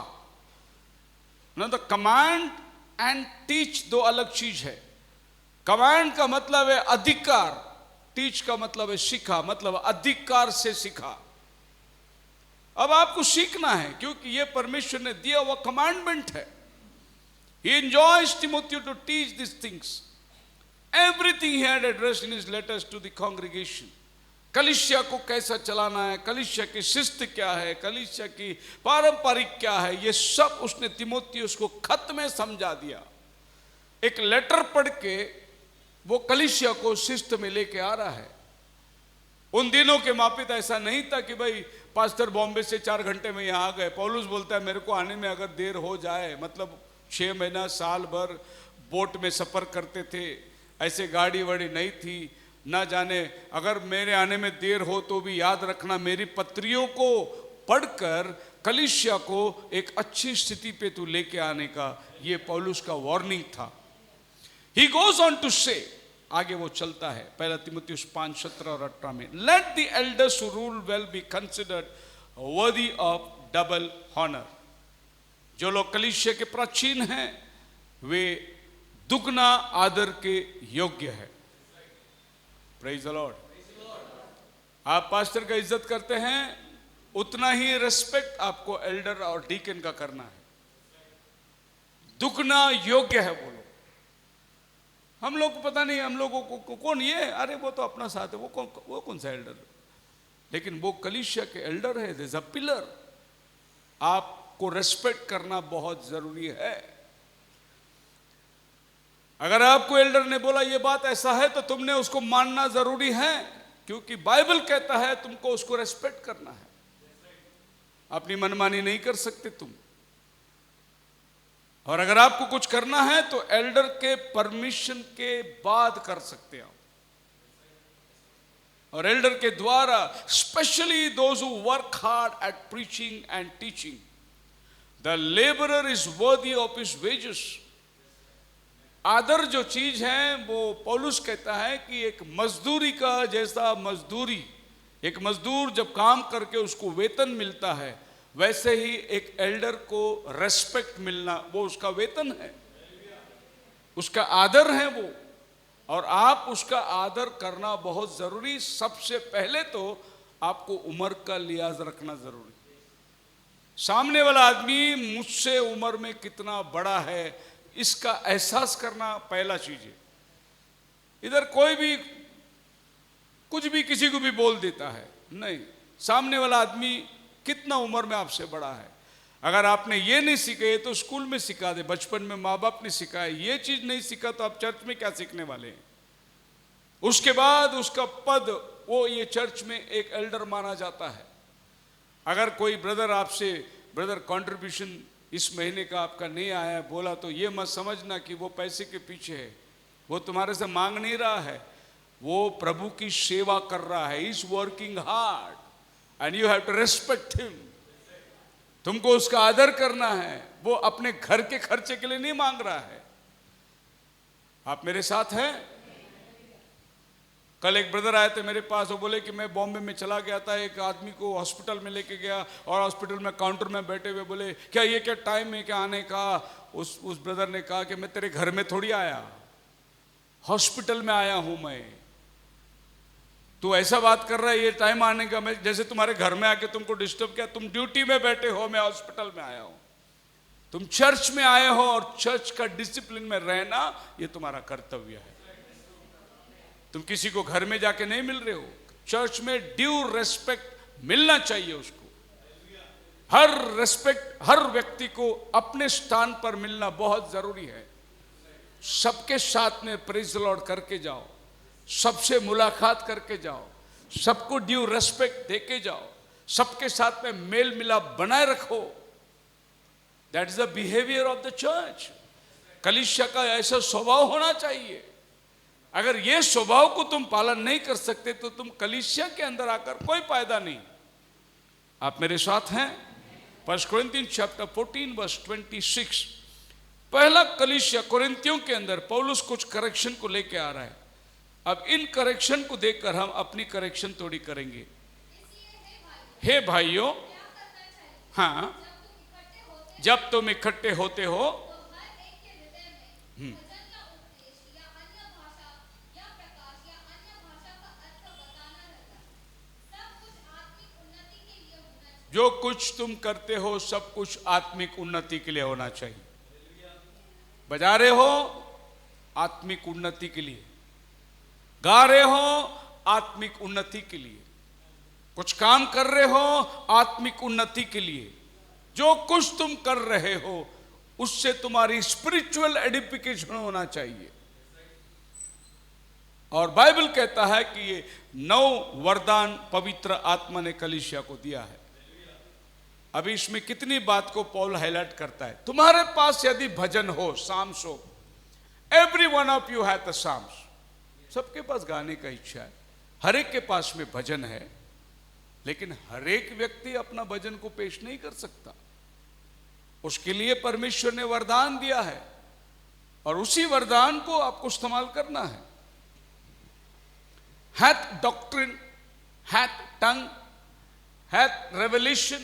ना तो कमांड एंड टीच दो अलग चीज है। कमांड का मतलब है अधिकार, टीच का मतलब है सिखा, मतलब अधिकार से सिखा। अब आपको सीखना है, क्योंकि यह परमेश्वर ने दिया हुआ कमांडमेंट है। He enjoins Timothy to teach these things. Everything he had addressed in his letters to the congregation. कलीसिया को कैसा चलाना है, कलीसिया की शिस्त क्या है, कलीसिया की पारंपरिक क्या है, ये सब उसने तिमोथियुस को खत में समझा दिया। एक लेटर पढ़ के वो कलीसिया को शिस्त में लेके आ रहा है। उन दिनों के मापित ऐसा नहीं था कि भाई पास्टर बॉम्बे से 4 घंटे में यहाँ आ गए। पौलुस बोलता है मेरे को आने में अगर देर हो जाए, मतलब 6 महीना साल भर बोट में सफर करते थे, ऐसे गाड़ी वाड़ी नहीं थी, ना जाने अगर मेरे आने में देर हो तो भी याद रखना मेरी पत्रियों को पढ़कर कलीसिया को एक अच्छी स्थिति पे तू लेके आने का, ये पौलुस का वार्निंग था। He goes on to say, आगे वो चलता है 1 तिमुथियुस 5:17 और 18 में, let the elders who rule well be considered worthy of double honor। जो लोग कलीसिया के प्राचीन हैं वे दुगना आदर के योग्य है। Praise the Lord. आप पास्टर का इज्जत करते हैं, उतना ही रेस्पेक्ट आपको एल्डर और डीकन का करना है। दुगना योग्य है वो लोग। हम लोग को पता नहीं, हम लोगों को कौन ये, अरे वो तो अपना साथ है, वो कौन सा एल्डर, लेकिन वो कलीसिया के एल्डर है, दिस अ पिलर। आपको रेस्पेक्ट करना बहुत जरूरी है। अगर आपको एल्डर ने बोला ये बात ऐसा है तो तुमने उसको मानना जरूरी है, क्योंकि बाइबल कहता है तुमको उसको रेस्पेक्ट करना है। अपनी मनमानी नहीं कर सकते तुम। और अगर आपको कुछ करना है तो एल्डर के परमिशन के बाद कर सकते हो। और एल्डर के द्वारा, specially those who work hard at preaching and teaching, the labourer is worthy of his wages. आदर जो चीज है वो पौलुस कहता है कि एक मजदूरी का जैसा मजदूरी, एक मजदूर जब काम करके उसको वेतन मिलता है, वैसे ही एक एल्डर को रेस्पेक्ट मिलना वो उसका वेतन है, उसका आदर है वो। और आप उसका आदर करना बहुत जरूरी। सबसे पहले तो आपको उम्र का लिहाज रखना जरूरी। सामने वाला आदमी मुझसे उम्र में कितना बड़ा है इसका एहसास करना पहला चीज है। इधर कोई भी कुछ भी किसी को भी बोल देता है, नहीं, सामने वाला आदमी कितना उम्र में आपसे बड़ा है। अगर आपने ये नहीं सीखे तो स्कूल में सिखा दे, बचपन में माँ बाप ने सिखाया, ये चीज नहीं सीखा तो आप चर्च में क्या सीखने वाले हैं। उसके बाद उसका पद, वो ये चर्च में एक एल्डर माना जाता है। अगर कोई ब्रदर आपसे, ब्रदर कंट्रीब्यूशन इस महीने का आपका नहीं आया बोला, तो ये मत समझना कि वो पैसे के पीछे है, वो तुम्हारे से मांग नहीं रहा है, वो प्रभु की सेवा कर रहा है। Is working hard and you have to respect him. तुमको उसका आदर करना है। वो अपने घर के खर्चे के लिए नहीं मांग रहा है। आप मेरे साथ हैं? कल एक ब्रदर आए थे मेरे पास, वो बोले कि मैं बॉम्बे में चला गया था, एक आदमी को हॉस्पिटल में लेके गया और हॉस्पिटल में काउंटर में बैठे हुए बोले क्या ये क्या टाइम है क्या आने का। उस ब्रदर ने कहा कि मैं तेरे घर में थोड़ी आया, हॉस्पिटल में आया हूं मैं। तू ऐसा बात कर रहा है ये टाइम आने का, मैं जैसे तुम्हारे घर में आके तुमको डिस्टर्ब किया। तुम ड्यूटी में बैठे हो, मैं हॉस्पिटल में आया हूं। तुम चर्च में आए हो और चर्च का डिसिप्लिन में रहना ये तुम्हारा कर्तव्य है। तुम किसी को घर में जाके नहीं मिल रहे हो। चर्च में ड्यू रेस्पेक्ट मिलना चाहिए उसको। हर रेस्पेक्ट हर व्यक्ति को अपने स्थान पर मिलना बहुत जरूरी है। सबके साथ में प्रेज द लॉर्ड करके जाओ, सबसे मुलाकात करके जाओ, सबको ड्यू रेस्पेक्ट देके जाओ, सबके साथ में मेल मिलाप बनाए रखो। That is the behaviour of the church. कलीसिया का ऐसा स्वभाव होना चाहिए। अगर ये स्वभाव को तुम पालन नहीं कर सकते तो तुम कलीसिया के अंदर आकर कोई फायदा नहीं। आप मेरे साथ हैं? 1 कोरिन्थियंस चैप्टर 14 वर्स 26। पहला कलीसिया कोरिन्थियों के अंदर पौलुस कुछ करेक्शन को लेके आ रहा है। अब इन करेक्शन को देखकर हम अपनी करेक्शन थोड़ी करेंगे। हे भाइयों, हाँ, जब तुम इकट्ठे होते हो जो कुछ तुम करते हो सब कुछ आत्मिक उन्नति के लिए होना चाहिए। बजा रहे हो आत्मिक उन्नति के लिए, गा रहे हो आत्मिक उन्नति के लिए, कुछ काम कर रहे हो आत्मिक उन्नति के लिए। जो कुछ तुम कर रहे हो उससे तुम्हारी स्पिरिचुअल एडिफिकेशन होना चाहिए। और बाइबल कहता है कि ये 9 वरदान पवित्र आत्मा ने कलीसिया को दिया है। अभी इसमें कितनी बात को पॉल हाईलाइट करता है। तुम्हारे पास यदि भजन हो, साम्स हो, every one of you have the psalms. सबके पास गाने का इच्छा है, हर एक के पास में भजन है, लेकिन हर एक व्यक्ति अपना भजन को पेश नहीं कर सकता। उसके लिए परमेश्वर ने वरदान दिया है और उसी वरदान को आपको इस्तेमाल करना है। hath doctrine, hath tongue, hath revelation,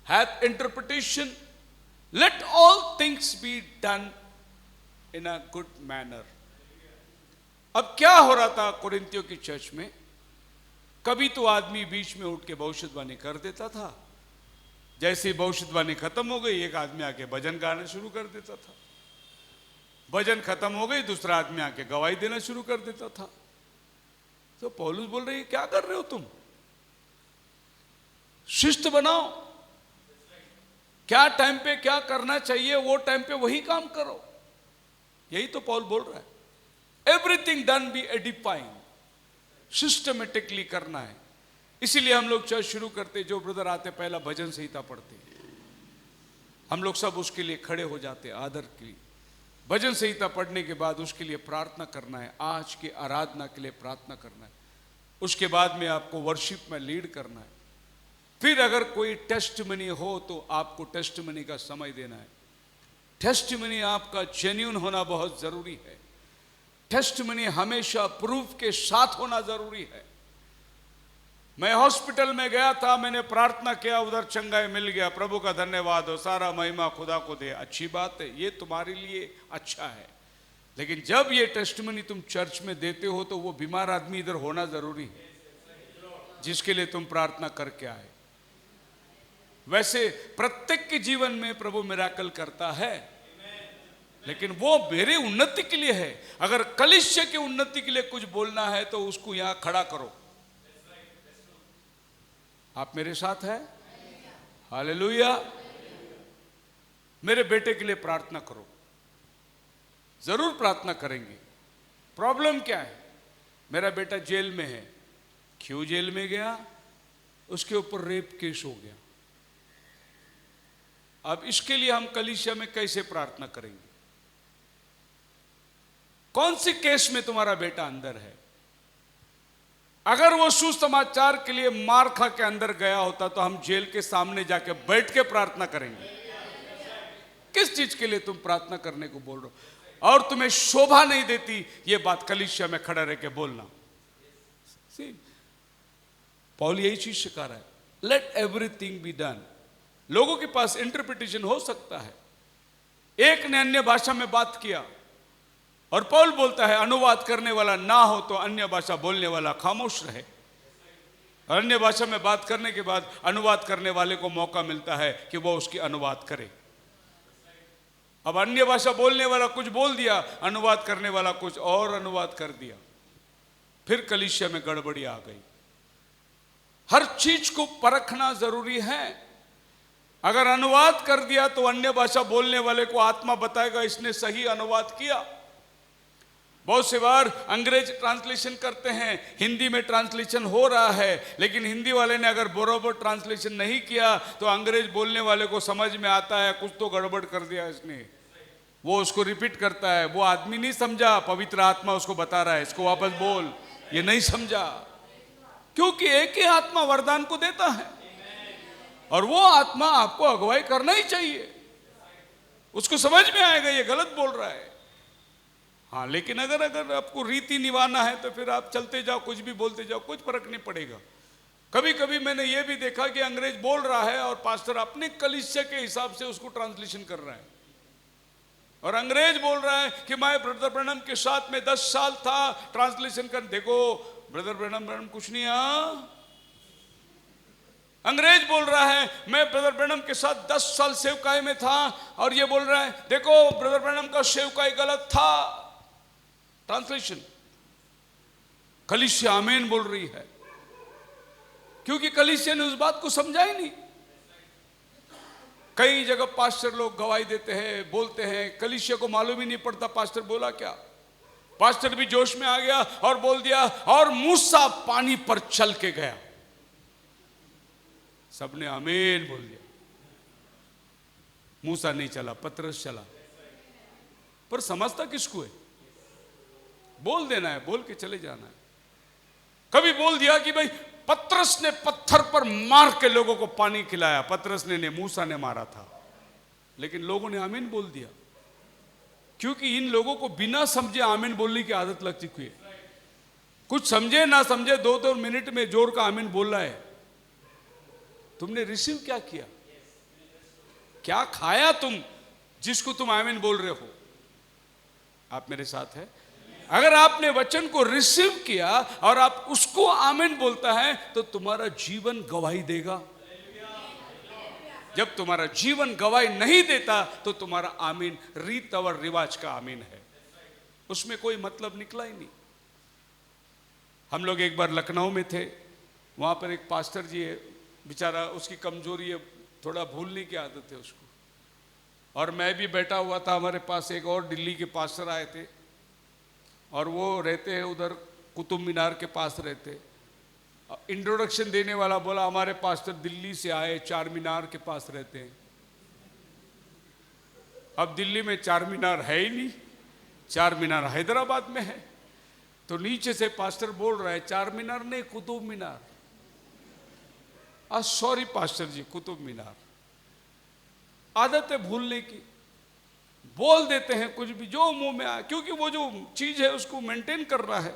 hath interpretation, let all things be done in a good manner। अब क्या हो रहा था कोरिन्थियों की चर्च में? कभी तो आदमी बीच में उठ के भविष्यवाणी कर देता था, जैसे भविष्यवाणी खत्म हो गई एक आदमी आके भजन गाने शुरू कर देता था। भजन खत्म हो गई दूसरा आदमी आके गवाही देना शुरू कर देता था। तो पौलुस बोल रही है क्या कर रहे हो तुम? शिष्ट बनाओ, क्या टाइम पे क्या करना चाहिए वो टाइम पे वही काम करो। यही तो पौल बोल रहा है। एवरीथिंग डन बी एडिफाइंग, सिस्टमेटिकली करना है। इसीलिए हम लोग चर्च शुरू करते, जो ब्रदर आते पहला भजन संहिता पढ़ते, हम लोग सब उसके लिए खड़े हो जाते आदर के लिए। भजन संहिता पढ़ने के बाद उसके लिए प्रार्थना करना है, आज की आराधना के लिए प्रार्थना करना है। उसके बाद में आपको वर्शिप में लीड करना है। फिर अगर कोई टेस्टमनी हो तो आपको टेस्टमनी का समय देना है। टेस्टमनी आपका जेन्युइन होना बहुत जरूरी है। टेस्टमनी हमेशा प्रूफ के साथ होना जरूरी है। मैं हॉस्पिटल में गया था, मैंने प्रार्थना किया, उधर चंगाई मिल गया, प्रभु का धन्यवाद हो, सारा महिमा खुदा को दे, अच्छी बात है, ये तुम्हारे लिए अच्छा है। लेकिन जब ये टेस्टमनी तुम चर्च में देते हो तो वो बीमार आदमी इधर होना जरूरी है जिसके लिए तुम प्रार्थना करके आए। वैसे प्रत्येक के जीवन में प्रभु मिराकल करता है, लेकिन वो मेरे उन्नति के लिए है। अगर कलीसिया की उन्नति के लिए कुछ बोलना है तो उसको यहां खड़ा करो। आप मेरे साथ हैं? हालेलुया। मेरे बेटे के लिए प्रार्थना करो, जरूर प्रार्थना करेंगे। प्रॉब्लम क्या है? मेरा बेटा जेल में है। क्यों जेल में गया? उसके ऊपर रेप केस हो गया। अब इसके लिए हम कलीसिया में कैसे प्रार्थना करेंगे? कौन से केस में तुम्हारा बेटा अंदर है? अगर वो सुसमाचार के लिए मार खा के अंदर गया होता तो हम जेल के सामने जाके बैठ के प्रार्थना करेंगे। किस चीज के लिए तुम प्रार्थना करने को बोल रहे हो? और तुम्हें शोभा नहीं देती ये बात कलीसिया में खड़ा रह के बोलना। पौल यही चीज सिखा रहा है, लेट एवरीथिंग बी डन। लोगों के पास इंटरप्रिटेशन हो सकता है। एक ने अन्य भाषा में बात किया और पौल बोलता है अनुवाद करने वाला ना हो तो अन्य भाषा बोलने वाला खामोश रहे। और अन्य भाषा में बात करने के बाद अनुवाद करने वाले को मौका मिलता है कि वो उसकी अनुवाद करे। अब अन्य भाषा बोलने वाला कुछ बोल दिया, अनुवाद करने वाला कुछ और अनुवाद कर दिया, फिर कलीसिया में गड़बड़ी आ गई। हर चीज को परखना जरूरी है। अगर अनुवाद कर दिया तो अन्य भाषा बोलने वाले को आत्मा बताएगा इसने सही अनुवाद किया। बहुत सी बार अंग्रेज ट्रांसलेशन करते हैं, हिंदी में ट्रांसलेशन हो रहा है, लेकिन हिंदी वाले ने अगर बराबर ट्रांसलेशन नहीं किया तो अंग्रेज बोलने वाले को समझ में आता है कुछ तो गड़बड़ कर दिया इसने। वो उसको रिपीट करता है। वो आदमी नहीं समझा, पवित्र आत्मा उसको बता रहा है इसको वापस बोल, ये नहीं समझा। क्योंकि एक ही आत्मा वरदान को देता है और वो आत्मा आपको अगुवाई करना ही चाहिए। उसको समझ में आएगा ये गलत बोल रहा है। हाँ, लेकिन अगर आपको रीति निभाना है तो फिर आप चलते जाओ, कुछ भी बोलते जाओ, कुछ फर्क नहीं पड़ेगा। कभी कभी मैंने ये भी देखा कि अंग्रेज बोल रहा है और पास्टर अपने कलीसिया के हिसाब से उसको ट्रांसलेशन कर रहा है। और अंग्रेज बोल रहा है कि मैं ब्रदर ब्रैनम के साथ में 10 साल था ट्रांसलेशन कर। देखो ब्रदर ब्रैनम कुछ नहीं। अंग्रेज बोल रहा है मैं ब्रदर ब्रैनम के साथ 10 साल सेवकाई में था और ये बोल रहा है देखो ब्रदर ब्रैनम का सेवकाई गलत था। ट्रांसलेशन। कलीसिया आमीन बोल रही है क्योंकि कलीसिया ने उस बात को समझा ही नहीं। कई जगह पास्टर लोग गवाही देते हैं, बोलते हैं, कलीसिया को मालूम ही नहीं पड़ता पास्टर बोला क्या। पास्टर भी जोश में आ गया और बोल दिया और मूसा पानी पर चल के गया। सबने आमीन बोल दिया। मूसा नहीं चला, पतरस चला। पर समझता किसको है? बोल देना है, बोल के चले जाना है। कभी बोल दिया कि भाई पतरस ने पत्थर पर मार के लोगों को पानी खिलाया। पतरस ने मूसा ने मारा था, लेकिन लोगों ने आमीन बोल दिया क्योंकि इन लोगों को बिना समझे आमीन बोलने की आदत लग चुकी है। कुछ समझे ना समझे 2-2 मिनट में जोर का आमीन बोल रहा है। तुमने रिसीव क्या किया? क्या खाया तुम जिसको तुम आमीन बोल रहे हो? आप मेरे साथ है? अगर आपने वचन को रिसीव किया और आप उसको आमीन बोलता है तो तुम्हारा जीवन गवाही देगा। जब तुम्हारा जीवन गवाही नहीं देता तो तुम्हारा आमीन रीत और रिवाज का आमीन है, उसमें कोई मतलब निकला ही नहीं। हम लोग एक बार लखनऊ में थे, वहां पर एक पास्टर जी है, बेचारा उसकी कमजोरी है, थोड़ा भूलने की आदत है उसको। और मैं भी बैठा हुआ था, हमारे पास एक और दिल्ली के पास्टर आए थे और वो रहते हैं उधर कुतुब मीनार के पास रहते। इंट्रोडक्शन देने वाला बोला हमारे पास्टर दिल्ली से आए, चार मीनार के पास रहते हैं। अब दिल्ली में चार मीनार है ही नहीं, चार मीनार हैदराबाद में है। तो नीचे से पास्टर बोल रहा है, चार मीनार नहीं, कुतुब मीनार। सॉरी पास्टर जी, कुतुब मीनार। आदत है भूलने की, बोल देते हैं कुछ भी जो मुंह में आए, क्योंकि वो जो चीज है उसको मेंटेन कर रहा है।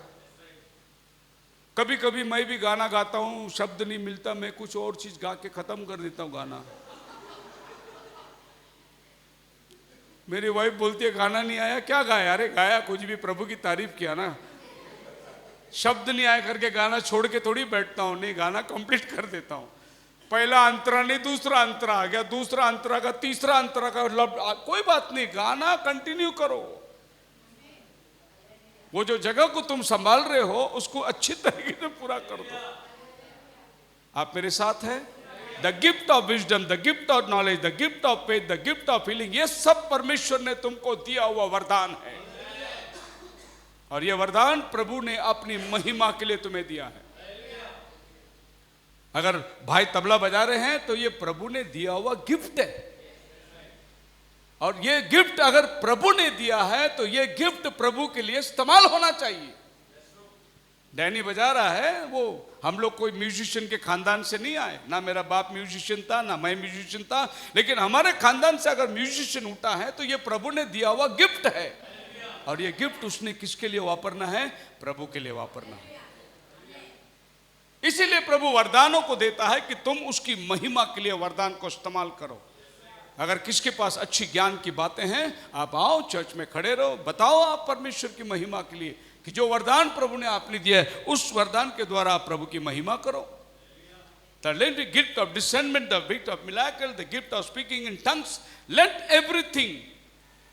कभी कभी मैं भी गाना गाता हूं, शब्द नहीं मिलता, मैं कुछ और चीज गा के खत्म कर देता हूं गाना। मेरी वाइफ बोलती है गाना नहीं आया, क्या गाया? अरे गाया कुछ भी, प्रभु की तारीफ किया ना। शब्द नहीं आया करके गाना छोड़ के थोड़ी बैठता हूं, नहीं, गाना कंप्लीट कर देता हूं। पहला अंतरा नहीं, दूसरा अंतरा आ गया, दूसरा अंतरा का, तीसरा अंतरा का, कोई बात नहीं, गाना कंटिन्यू करो। वो जो जगह को तुम संभाल रहे हो उसको अच्छी तरीके से पूरा कर दो। आप मेरे साथ हैं? The gift of wisdom, the gift of knowledge, the gift of faith, the gift of healing, ये सब परमेश्वर ने तुमको दिया हुआ वरदान है। और ये वरदान प्रभु ने अपनी महिमा के लिए तुम्हें दिया है। अगर भाई तबला बजा रहे हैं तो ये प्रभु ने दिया हुआ गिफ्ट है। और ये गिफ्ट अगर प्रभु ने दिया है तो ये गिफ्ट प्रभु के लिए इस्तेमाल होना चाहिए। डैनी बजा रहा है, वो हम लोग कोई म्यूजिशियन के खानदान से नहीं आए, ना मेरा बाप म्यूजिशियन था, ना मैं म्यूजिशियन था, लेकिन हमारे खानदान से अगर म्यूजिशियन उठा है तो ये प्रभु ने दिया हुआ गिफ्ट है। और ये गिफ्ट उसने किसके लिए वापरना है? प्रभु के लिए वापरना है। इसीलिए प्रभु वरदानों को देता है कि तुम उसकी महिमा के लिए वरदान को इस्तेमाल करो। अगर किसके पास अच्छी ज्ञान की बातें हैं, आप आओ, चर्च में खड़े रहो, बताओ आप परमेश्वर की महिमा के लिए कि जो वरदान प्रभु ने आपने दिया है उस वरदान के द्वारा आप प्रभु की महिमा करो। The gift of discernment, the gift of miracle, the gift of speaking in tongues, let everything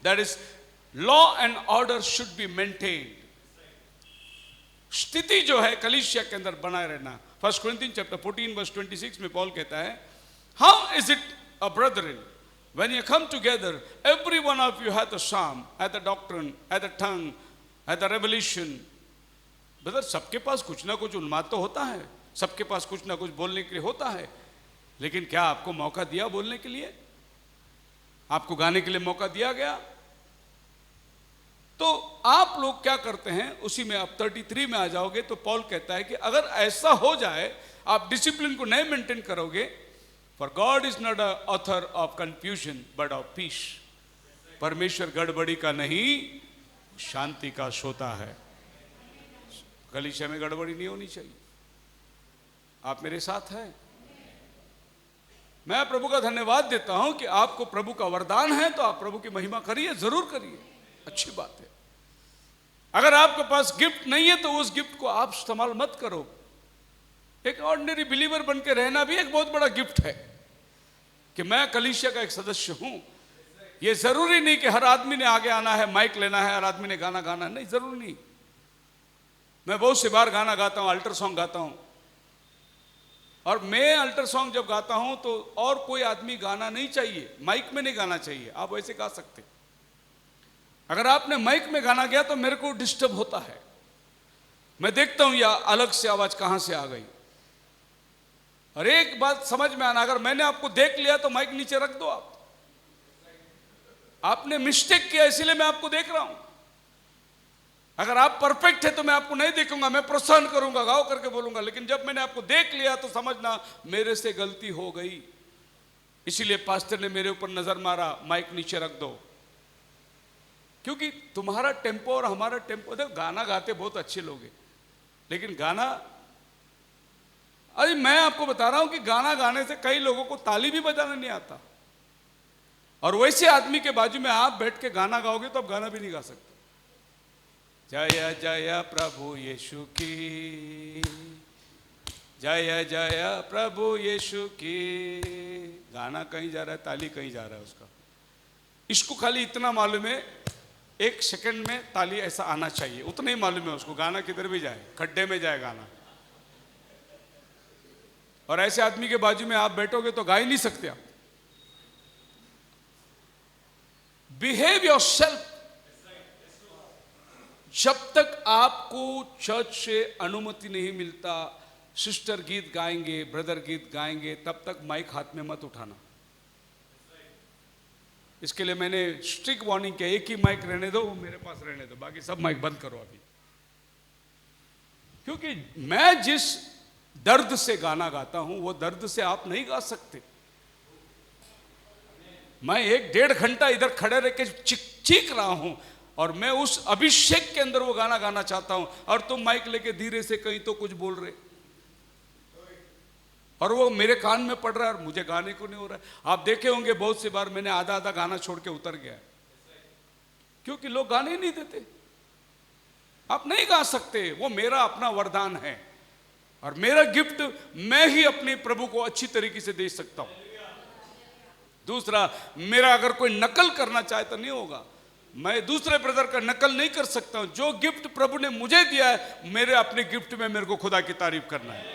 that is law and order should be maintained. स्थिति जो है कलीसिया के अंदर बनाए रहना। 1 Corinthians chapter 14 verse 26 में पॉल कहता है, how is it, brethren, when you come together, every one of you hath a psalm, hath a doctrine, hath a tongue, hath a revelation. Brother, सबके पास कुछ ना कुछ उन्माद तो होता है, सबके पास कुछ ना कुछ बोलने के लिए होता है, लेकिन क्या आपको मौका दिया बोलने के लिए? आपको गाने के लिए मौका दिया गया? तो आप लोग क्या करते हैं, उसी में आप 33 में आ जाओगे तो पॉल कहता है कि अगर ऐसा हो जाए, आप डिसिप्लिन को नहीं मेंटेन करोगे, for God is not a author of confusion but of peace. परमेश्वर गड़बड़ी का नहीं, शांति का श्रोता है। कलीसिया में गड़बड़ी नहीं होनी चाहिए। आप मेरे साथ हैं? मैं प्रभु का धन्यवाद देता हूं कि आपको प्रभु का वरदान है, तो आप प्रभु की महिमा करिए, जरूर करिए, अच्छी बात है। अगर आपके पास गिफ्ट नहीं है तो उस गिफ्ट को आप इस्तेमाल मत करो। एक ऑर्डिनरी बिलीवर बन के रहना भी एक बहुत बड़ा गिफ्ट है कि मैं कलीसिया का एक सदस्य हूं। यह जरूरी नहीं कि हर आदमी ने आगे आना है, माइक लेना है, हर आदमी ने गाना गाना है, नहीं, जरूरी नहीं। मैं बहुत सी बार गाना गाता हूं, अल्टर सॉन्ग गाता हूं, और मैं अल्टर सॉन्ग जब गाता हूं तो और कोई आदमी गाना नहीं चाहिए, माइक में नहीं गाना चाहिए। आप वैसे गा सकते। अगर आपने माइक में गाना गया तो मेरे को डिस्टर्ब होता है, मैं देखता हूं या अलग से आवाज कहां से आ गई। और एक बात समझ में आना, अगर मैंने आपको देख लिया तो माइक नीचे रख दो। आपने मिस्टेक किया, इसीलिए मैं आपको देख रहा हूं। अगर आप परफेक्ट है तो मैं आपको नहीं देखूंगा, मैं प्रोत्साहन करूंगा, गाओ करके बोलूंगा, लेकिन जब मैंने आपको देख लिया तो समझना मेरे से गलती हो गई। इसीलिए पास्टर ने मेरे ऊपर नजर मारा, माइक नीचे रख दो। क्योंकि तुम्हारा टेम्पो और हमारा टेम्पो, देखो गाना गाते बहुत अच्छे लोग हैं, लेकिन गाना, अरे मैं आपको बता रहा हूं कि गाना गाने से कई लोगों को ताली भी बजाना नहीं आता, और वैसे आदमी के बाजू में आप बैठ के गाना गाओगे तो आप गाना भी नहीं गा सकते। जय जय प्रभु यीशु की, जय जय प्रभु यीशु की। गाना कहीं जा रहा है, ताली कहीं जा रहा है उसका। इसको खाली इतना मालूम है, 1 सेकंड में ताली ऐसा आना चाहिए, उतना ही मालूम है उसको। गाना किधर भी जाए, खड्डे में जाए गाना। और ऐसे आदमी के बाजू में आप बैठोगे तो गा ही नहीं सकते आप। Behave yourself. जब तक आपको चर्च से अनुमति नहीं मिलता, सिस्टर गीत गाएंगे, ब्रदर गीत गाएंगे, तब तक माइक हाथ में मत उठाना। इसके लिए मैंने स्ट्रिक्ट वार्निंग किया, एक ही माइक रहने दो, वो मेरे पास रहने दो, बाकी सब माइक बंद करो अभी। क्योंकि मैं जिस दर्द से गाना गाता हूं वो दर्द से आप नहीं गा सकते। मैं 1-1.5 घंटा इधर खड़े रह के चीख रहा हूं और मैं उस अभिषेक के अंदर वो गाना गाना चाहता हूं, और तुम माइक लेके धीरे से कहीं तो कुछ बोल रहे और वो मेरे कान में पड़ रहा है और मुझे गाने को नहीं हो रहा है। आप देखे होंगे बहुत सी बार मैंने आधा आधा गाना छोड़ के उतर गया, क्योंकि लोग गाने ही नहीं देते। आप नहीं गा सकते, वो मेरा अपना वरदान है और मेरा गिफ्ट मैं ही अपने प्रभु को अच्छी तरीके से दे सकता हूं। दूसरा, मेरा अगर कोई नकल करना चाहे तो नहीं होगा। मैं दूसरे ब्रदर का नकल नहीं कर सकता हूं। जो गिफ्ट प्रभु ने मुझे दिया है, मेरे अपने गिफ्ट में मेरे को खुदा की तारीफ करना है।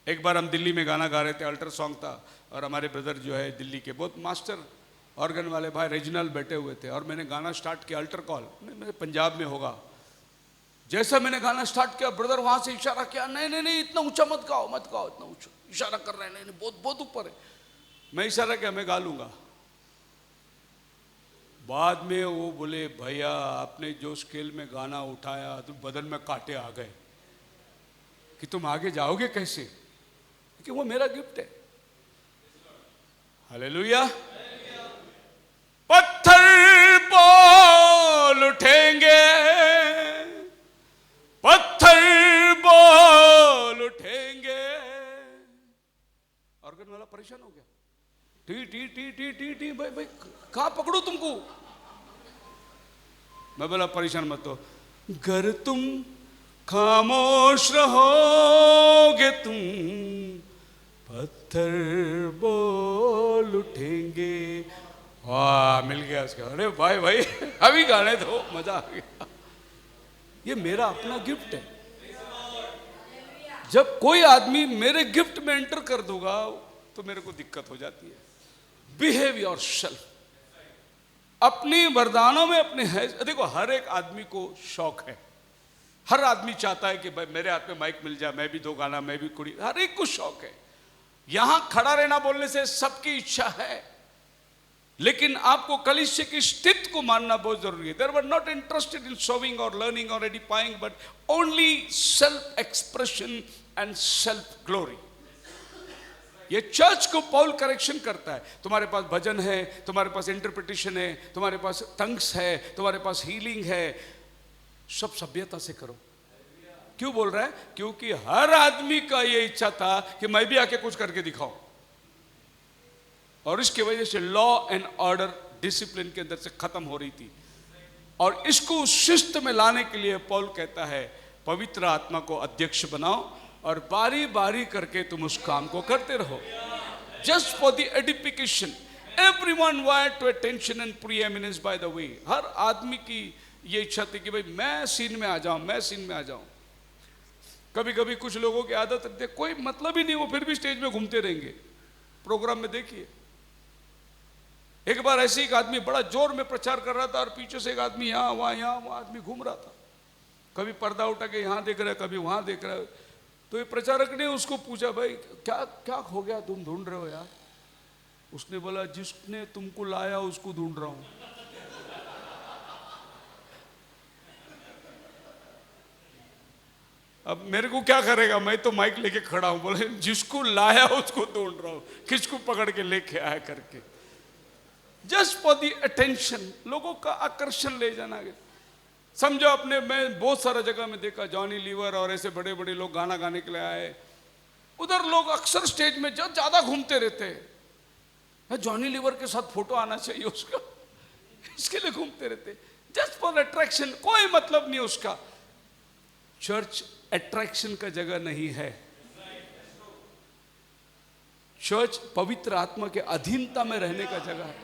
एक बार हम दिल्ली में गाना गा रहे थे, अल्टर सॉन्ग था, और हमारे ब्रदर जो है दिल्ली के बहुत मास्टर ऑर्गन वाले भाई रीजनल बैठे हुए थे, और मैंने गाना स्टार्ट किया अल्टर कॉल, मेरे पंजाब में होगा। जैसा मैंने गाना स्टार्ट किया, ब्रदर वहां से इशारा किया, नहीं नहीं नहीं इतना ऊंचा मत गाओ, मत गाओ इतना ऊंचा, इशारा कर रहे हैं, नहीं नहीं बहुत बहुत ऊपर है। मैं इशारा किया, मैं गा लूंगा। बाद में वो बोले, भैया आपने जो स्केल में गाना उठाया तो बदन में कांटे आ गए कि तुम आगे जाओगे कैसे, कि वो मेरा गिफ्ट है। हालेलुया। पत्थर बोल उठेंगे, पत्थर बोल उठेंगे। ऑर्गन वाला परेशान हो गया, T T T T T T, भाई भाई कहां पकड़ू तुमको। मैं बोला परेशान मत हो, गर तुम खामोश रहोगे तुम पत्थर बोल उठेंगे। वाह, मिल गया उसका। अरे भाई भाई अभी गाने दो, मजा आ गया। ये मेरा अपना गिफ्ट है। जब कोई आदमी मेरे गिफ्ट में एंटर कर दूंगा तो मेरे को दिक्कत हो जाती है। बिहेव योरसेल्फ, अपनी वरदानों में अपने है। देखो, हर एक आदमी को शौक है, हर आदमी चाहता है कि भाई मेरे हाथ में माइक मिल जाए, मैं भी दो गाना, मैं भी कुड़ी, हर एक को शौक है। यहां खड़ा रहना बोलने से सबकी इच्छा है, लेकिन आपको कलीसिया की स्थिति को मानना बहुत जरूरी है। They were not interested in showing or learning or edifying, but only self expression and self glory. ये चर्च को पॉल करेक्शन करता है। तुम्हारे पास भजन है, तुम्हारे पास इंटरप्रिटेशन है, तुम्हारे पास टंग्स है, तुम्हारे पास हीलिंग है, सब सभ्यता से करो। क्यों बोल रहा है? क्योंकि हर आदमी का ये इच्छा था कि मैं भी आके कुछ करके दिखाऊं, और इसकी वजह से लॉ एंड ऑर्डर डिसिप्लिन के अंदर से खत्म हो रही थी। और इसको शिस्त में लाने के लिए पौल कहता है, पवित्र आत्मा को अध्यक्ष बनाओ और बारी बारी करके तुम उस काम को करते रहो। Just for the edification, everyone want to attention and preeminence by the way. हर आदमी की ये इच्छा थी कि भाई मैं सीन में आ जाऊं, मैं सीन में आ जाऊं। कभी कभी कुछ लोगों की आदत रहती है, कोई मतलब ही नहीं, वो फिर भी स्टेज में घूमते रहेंगे। प्रोग्राम में देखिए, एक बार ऐसे एक आदमी बड़ा जोर में प्रचार कर रहा था और पीछे से एक आदमी यहाँ वहाँ आदमी घूम रहा था। कभी पर्दा उठा के यहाँ देख रहा है, कभी वहाँ देख रहा है। तो ये प्रचारक ने उसको पूछा, भाई क्या क्या हो गया, तुम ढूंढ रहे हो यार? उसने बोला, जिसने तुमको लाया उसको ढूंढ रहा हूं। अब मेरे को क्या करेगा, मैं तो माइक लेके खड़ा हूं। बोले जिसको लाया उसको ढूंढ रहा हूं, किसको पकड़ के लेके आया करके। जस्ट फॉर द अटेंशन, लोगों का आकर्षण ले जाना। समझो अपने, मैं बहुत सारा जगह में देखा, जॉनी लीवर और ऐसे बड़े बड़े लोग गाना गाने के लिए आए, उधर लोग अक्सर स्टेज में ज्यादा घूमते रहते हैं। जॉनी लीवर के साथ फोटो आना चाहिए उसका, इसके लिए घूमते रहते, जस्ट फॉर अट्रैक्शन। कोई मतलब नहीं उसका। चर्च अट्रैक्शन का जगह नहीं है। चर्च पवित्र आत्मा के अधीनता में रहने का जगह है।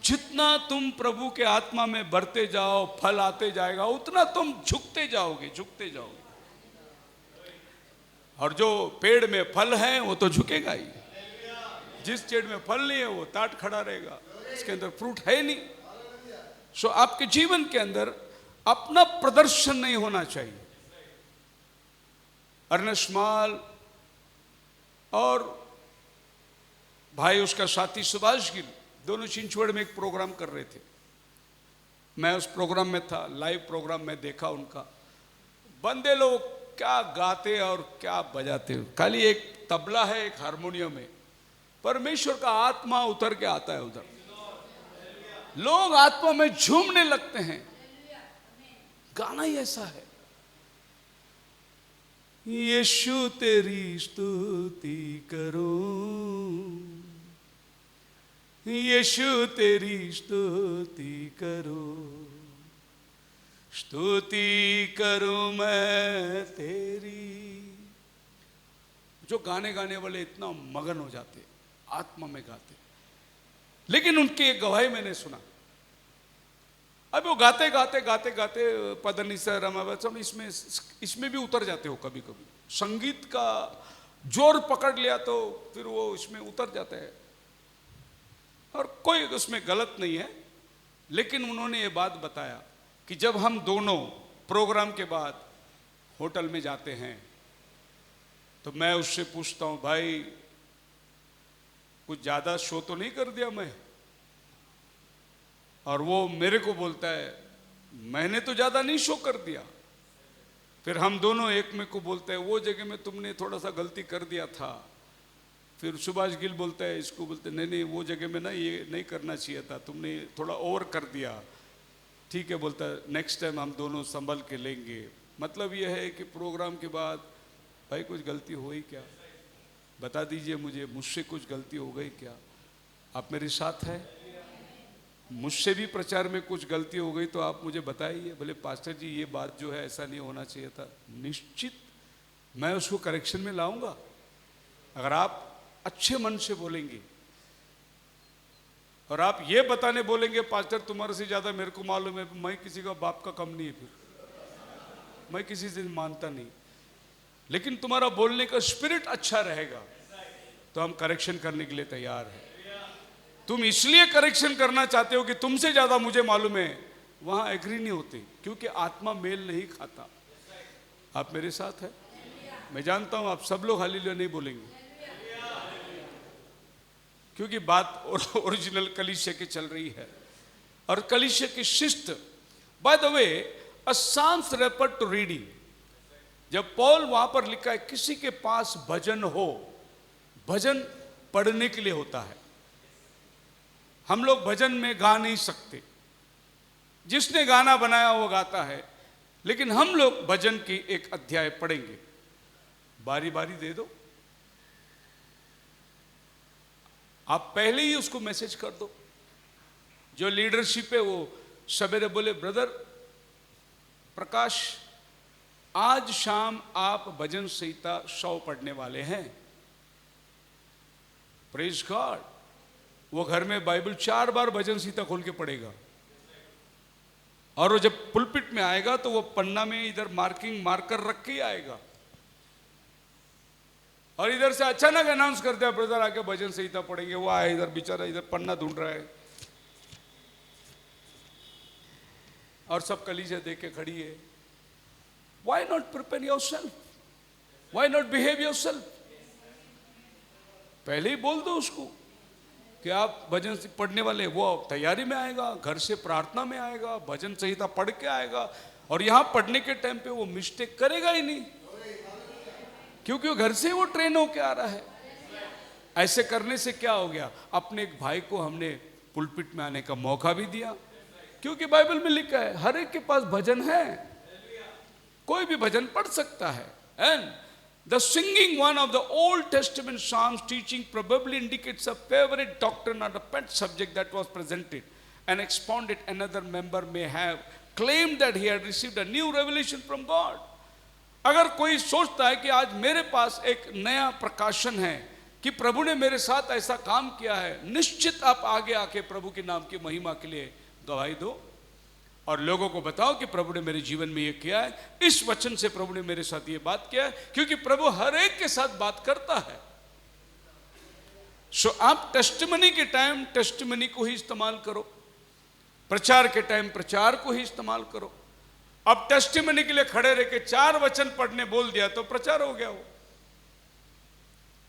जितना तुम प्रभु के आत्मा में बढ़ते जाओ, फल आते जाएगा, उतना तुम झुकते जाओगे, झुकते जाओगे। और जो पेड़ में फल है वो तो झुकेगा ही। जिस पेड़ में फल नहीं है वो ताट खड़ा रहेगा, इसके अंदर फ्रूट है नहीं। सो आपके जीवन के अंदर अपना प्रदर्शन नहीं होना चाहिए। अर्नेस्ट माल और भाई उसका साथी सुभाष गिल दोनों चिंचवड़ में एक प्रोग्राम कर रहे थे। मैं उस प्रोग्राम में था, लाइव प्रोग्राम में देखा उनका। बंदे लोग क्या गाते और क्या बजाते हो, खाली एक तबला है, एक हारमोनियम है, परमेश्वर का आत्मा उतर के आता है उधर, लोग आत्मा में झूमने लगते हैं। गाना ही ऐसा है। यीशु तेरी स्तुति करो, यीशु तेरी स्तुति करो, स्तुति करूं मैं तेरी। जो गाने गाने वाले इतना मगन हो जाते, आत्मा में गाते, लेकिन उनकी एक गवाही मैंने सुना। अब वो गाते गाते गाते गाते पदनी से रमावचम इसमें भी उतर जाते हो कभी कभी। संगीत का जोर पकड़ लिया तो फिर वो इसमें उतर जाता है, और कोई उसमें गलत नहीं है। लेकिन उन्होंने ये बात बताया कि जब हम दोनों प्रोग्राम के बाद होटल में जाते हैं तो मैं उससे पूछता हूं, भाई कुछ ज्यादा शो तो नहीं कर दिया मैं? और वो मेरे को बोलता है, मैंने तो ज्यादा नहीं शो कर दिया। फिर हम दोनों एक में को बोलते हैं, वो जगह में तुमने थोड़ा सा गलती कर दिया था। फिर सुभाष गिल बोलता है, इसको बोलते नहीं नहीं वो जगह में ना ये नहीं करना चाहिए था, तुमने थोड़ा ओवर कर दिया। ठीक है, बोलता है नेक्स्ट टाइम हम दोनों संभल के लेंगे। मतलब ये है कि प्रोग्राम के बाद भाई कुछ गलती हो ही क्या, बता दीजिए मुझे, मुझसे कुछ गलती हो गई क्या? आप मेरे साथ है? मुझसे भी प्रचार में कुछ गलती हो गई तो आप मुझे बताइए, बोले पास्टर जी ये बात जो है ऐसा नहीं होना चाहिए था। निश्चित मैं उसको करेक्शन में लाऊंगा, अगर आप अच्छे मन से बोलेंगे और आप ये बताने बोलेंगे, पास्टर तुम्हारे से ज्यादा मेरे को मालूम है, मैं किसी का बाप का कम नहीं है, फिर मैं किसी से मानता नहीं, लेकिन तुम्हारा बोलने का स्पिरिट अच्छा रहेगा तो हम करेक्शन करने के लिए तैयार हैं। तुम इसलिए करेक्शन करना चाहते हो कि तुमसे ज्यादा मुझे मालूम है, वहां एग्री नहीं होते, क्योंकि आत्मा मेल नहीं खाता। आप मेरे साथ है? मैं जानता हूं आप सब लोग हालेलुया नहीं बोलेंगे, क्योंकि बात ओरिजिनल कलीसिया की चल रही है, और कलीसिया की शिष्ट। By the way, a psalms refer to reading. जब पॉल वहां पर लिखा है किसी के पास भजन हो, भजन पढ़ने के लिए होता है। हम लोग भजन में गा नहीं सकते, जिसने गाना बनाया वो गाता है, लेकिन हम लोग भजन की एक अध्याय पढ़ेंगे। बारी बारी दे दो, आप पहले ही उसको मैसेज कर दो। जो लीडरशिप है वो सवेरे बोले, ब्रदर प्रकाश आज शाम आप भजन संहिता 100 पढ़ने वाले हैं। Praise God. वो घर में बाइबल 4 बार भजन संहिता खोल के पढ़ेगा, और वो जब पुलपिट में आएगा तो वो पन्ना में इधर मार्कर रख के ही आएगा, और इधर से अचानक अनाउंस कर दिया, ब्रदर आके भजन संहिता पढ़ेंगे। वो आए इधर, बेचारा इधर पन्ना ढूंढ रहा है, और सब कलीसिया देख के खड़ी है। Why not prepare yourself? Why not behave yourself? पहले ही बोल दो उसको कि आप भजन पढ़ने वाले। वो तैयारी में आएगा, घर से प्रार्थना में आएगा, भजन संहिता पढ़ के आएगा, और यहां पढ़ने के टाइम पे वो मिस्टेक करेगा ही नहीं, क्योंकि वो घर से वो ट्रेन होके आ रहा है। ऐसे करने से क्या हो गया, अपने एक भाई को हमने पुलपिट में आने का मौका भी दिया, क्योंकि बाइबल में लिखा है हर एक के पास भजन है, कोई भी भजन पढ़ सकता है। And the singing one of the Old Testament Psalms teaching probably indicates a favorite doctrine or a pet subject that was presented and expounded. Another member may have claimed that he had received a new revelation from God. अगर कोई सोचता है कि आज मेरे पास एक नया प्रकाशन है कि प्रभु ने मेरे साथ ऐसा काम किया है, निश्चित आप आगे आके प्रभु के नाम की महिमा के लिए गवाही दो और लोगों को बताओ कि प्रभु ने मेरे जीवन में ये किया है, इस वचन से प्रभु ने मेरे साथ ये बात किया है, क्योंकि प्रभु हर एक के साथ बात करता है। सो आप टेस्टिमनी के टाइम टेस्टिमनी को ही इस्तेमाल करो, प्रचार के टाइम प्रचार को ही इस्तेमाल करो। अब टेस्टिमनी के लिए खड़े रह के 4 वचन पढ़ने बोल दिया तो प्रचार हो गया, वो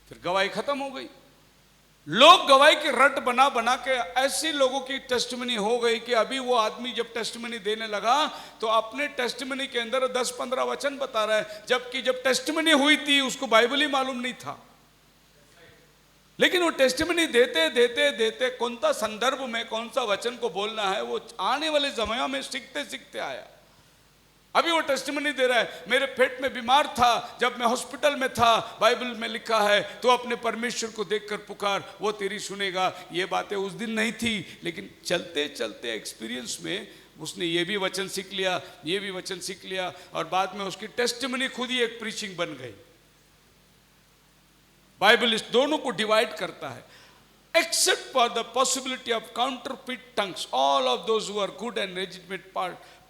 फिर गवाही खत्म हो गई। लोग गवाही की रट बना बना के ऐसी लोगों की टेस्टिमनी हो गई कि अभी वो आदमी जब टेस्टिमनी देने लगा तो अपने टेस्टिमनी के अंदर 10-15 वचन बता रहा है, जबकि जब टेस्टिमनी हुई थी उसको बाइबल ही मालूम नहीं था। लेकिन वो टेस्टिमनी देते देते देते कौन सा संदर्भ में कौन सा वचन को बोलना है वो आने वाले समय में सीखते सीखते आया। अभी वो टेस्टिमनी दे रहा है, मेरे पेट में बीमार था, जब मैं हॉस्पिटल में था, बाइबल में लिखा है तो अपने परमेश्वर को देखकर पुकार, वो तेरी सुनेगा। ये बातें उस दिन नहीं थी, लेकिन चलते चलते एक्सपीरियंस में उसने ये भी वचन सीख लिया, ये भी वचन सीख लिया, और बाद में उसकी टेस्टिमनी खुद ही एक प्रीचिंग बन गई। बाइबल इस दोनों को डिवाइड करता है। Except for the possibility of counterfeit tongues, all of those who are good and legitimate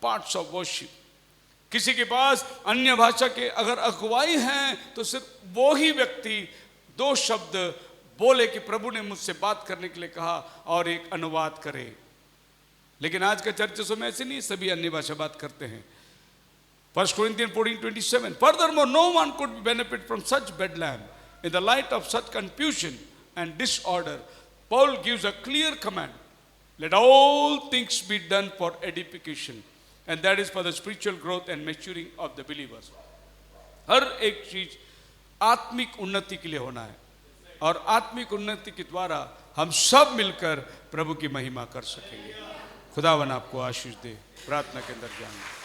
parts of worship. किसी के पास अन्य भाषा के अगर अगुवाई हैं तो सिर्फ वो ही व्यक्ति दो शब्द बोले कि प्रभु ने मुझसे बात करने के लिए कहा और एक अनुवाद करे। लेकिन आज का चर्च में ऐसे नहीं, सभी अन्य भाषा बात करते हैं। 1 Corinthians 14:27, furthermore no one could benefit from such bedlam in the light of such confusion and disorder. Paul gives a clear command, let all things be done for edification, and that is for the spiritual growth and maturing of the believers. हर एक चीज आत्मिक उन्नति के लिए होना है, और आत्मिक उन्नति के द्वारा हम सब मिलकर प्रभु की महिमा कर सकेंगे। खुदावन आपको आशीष दे। प्रार्थना के अंदर जाएंगे।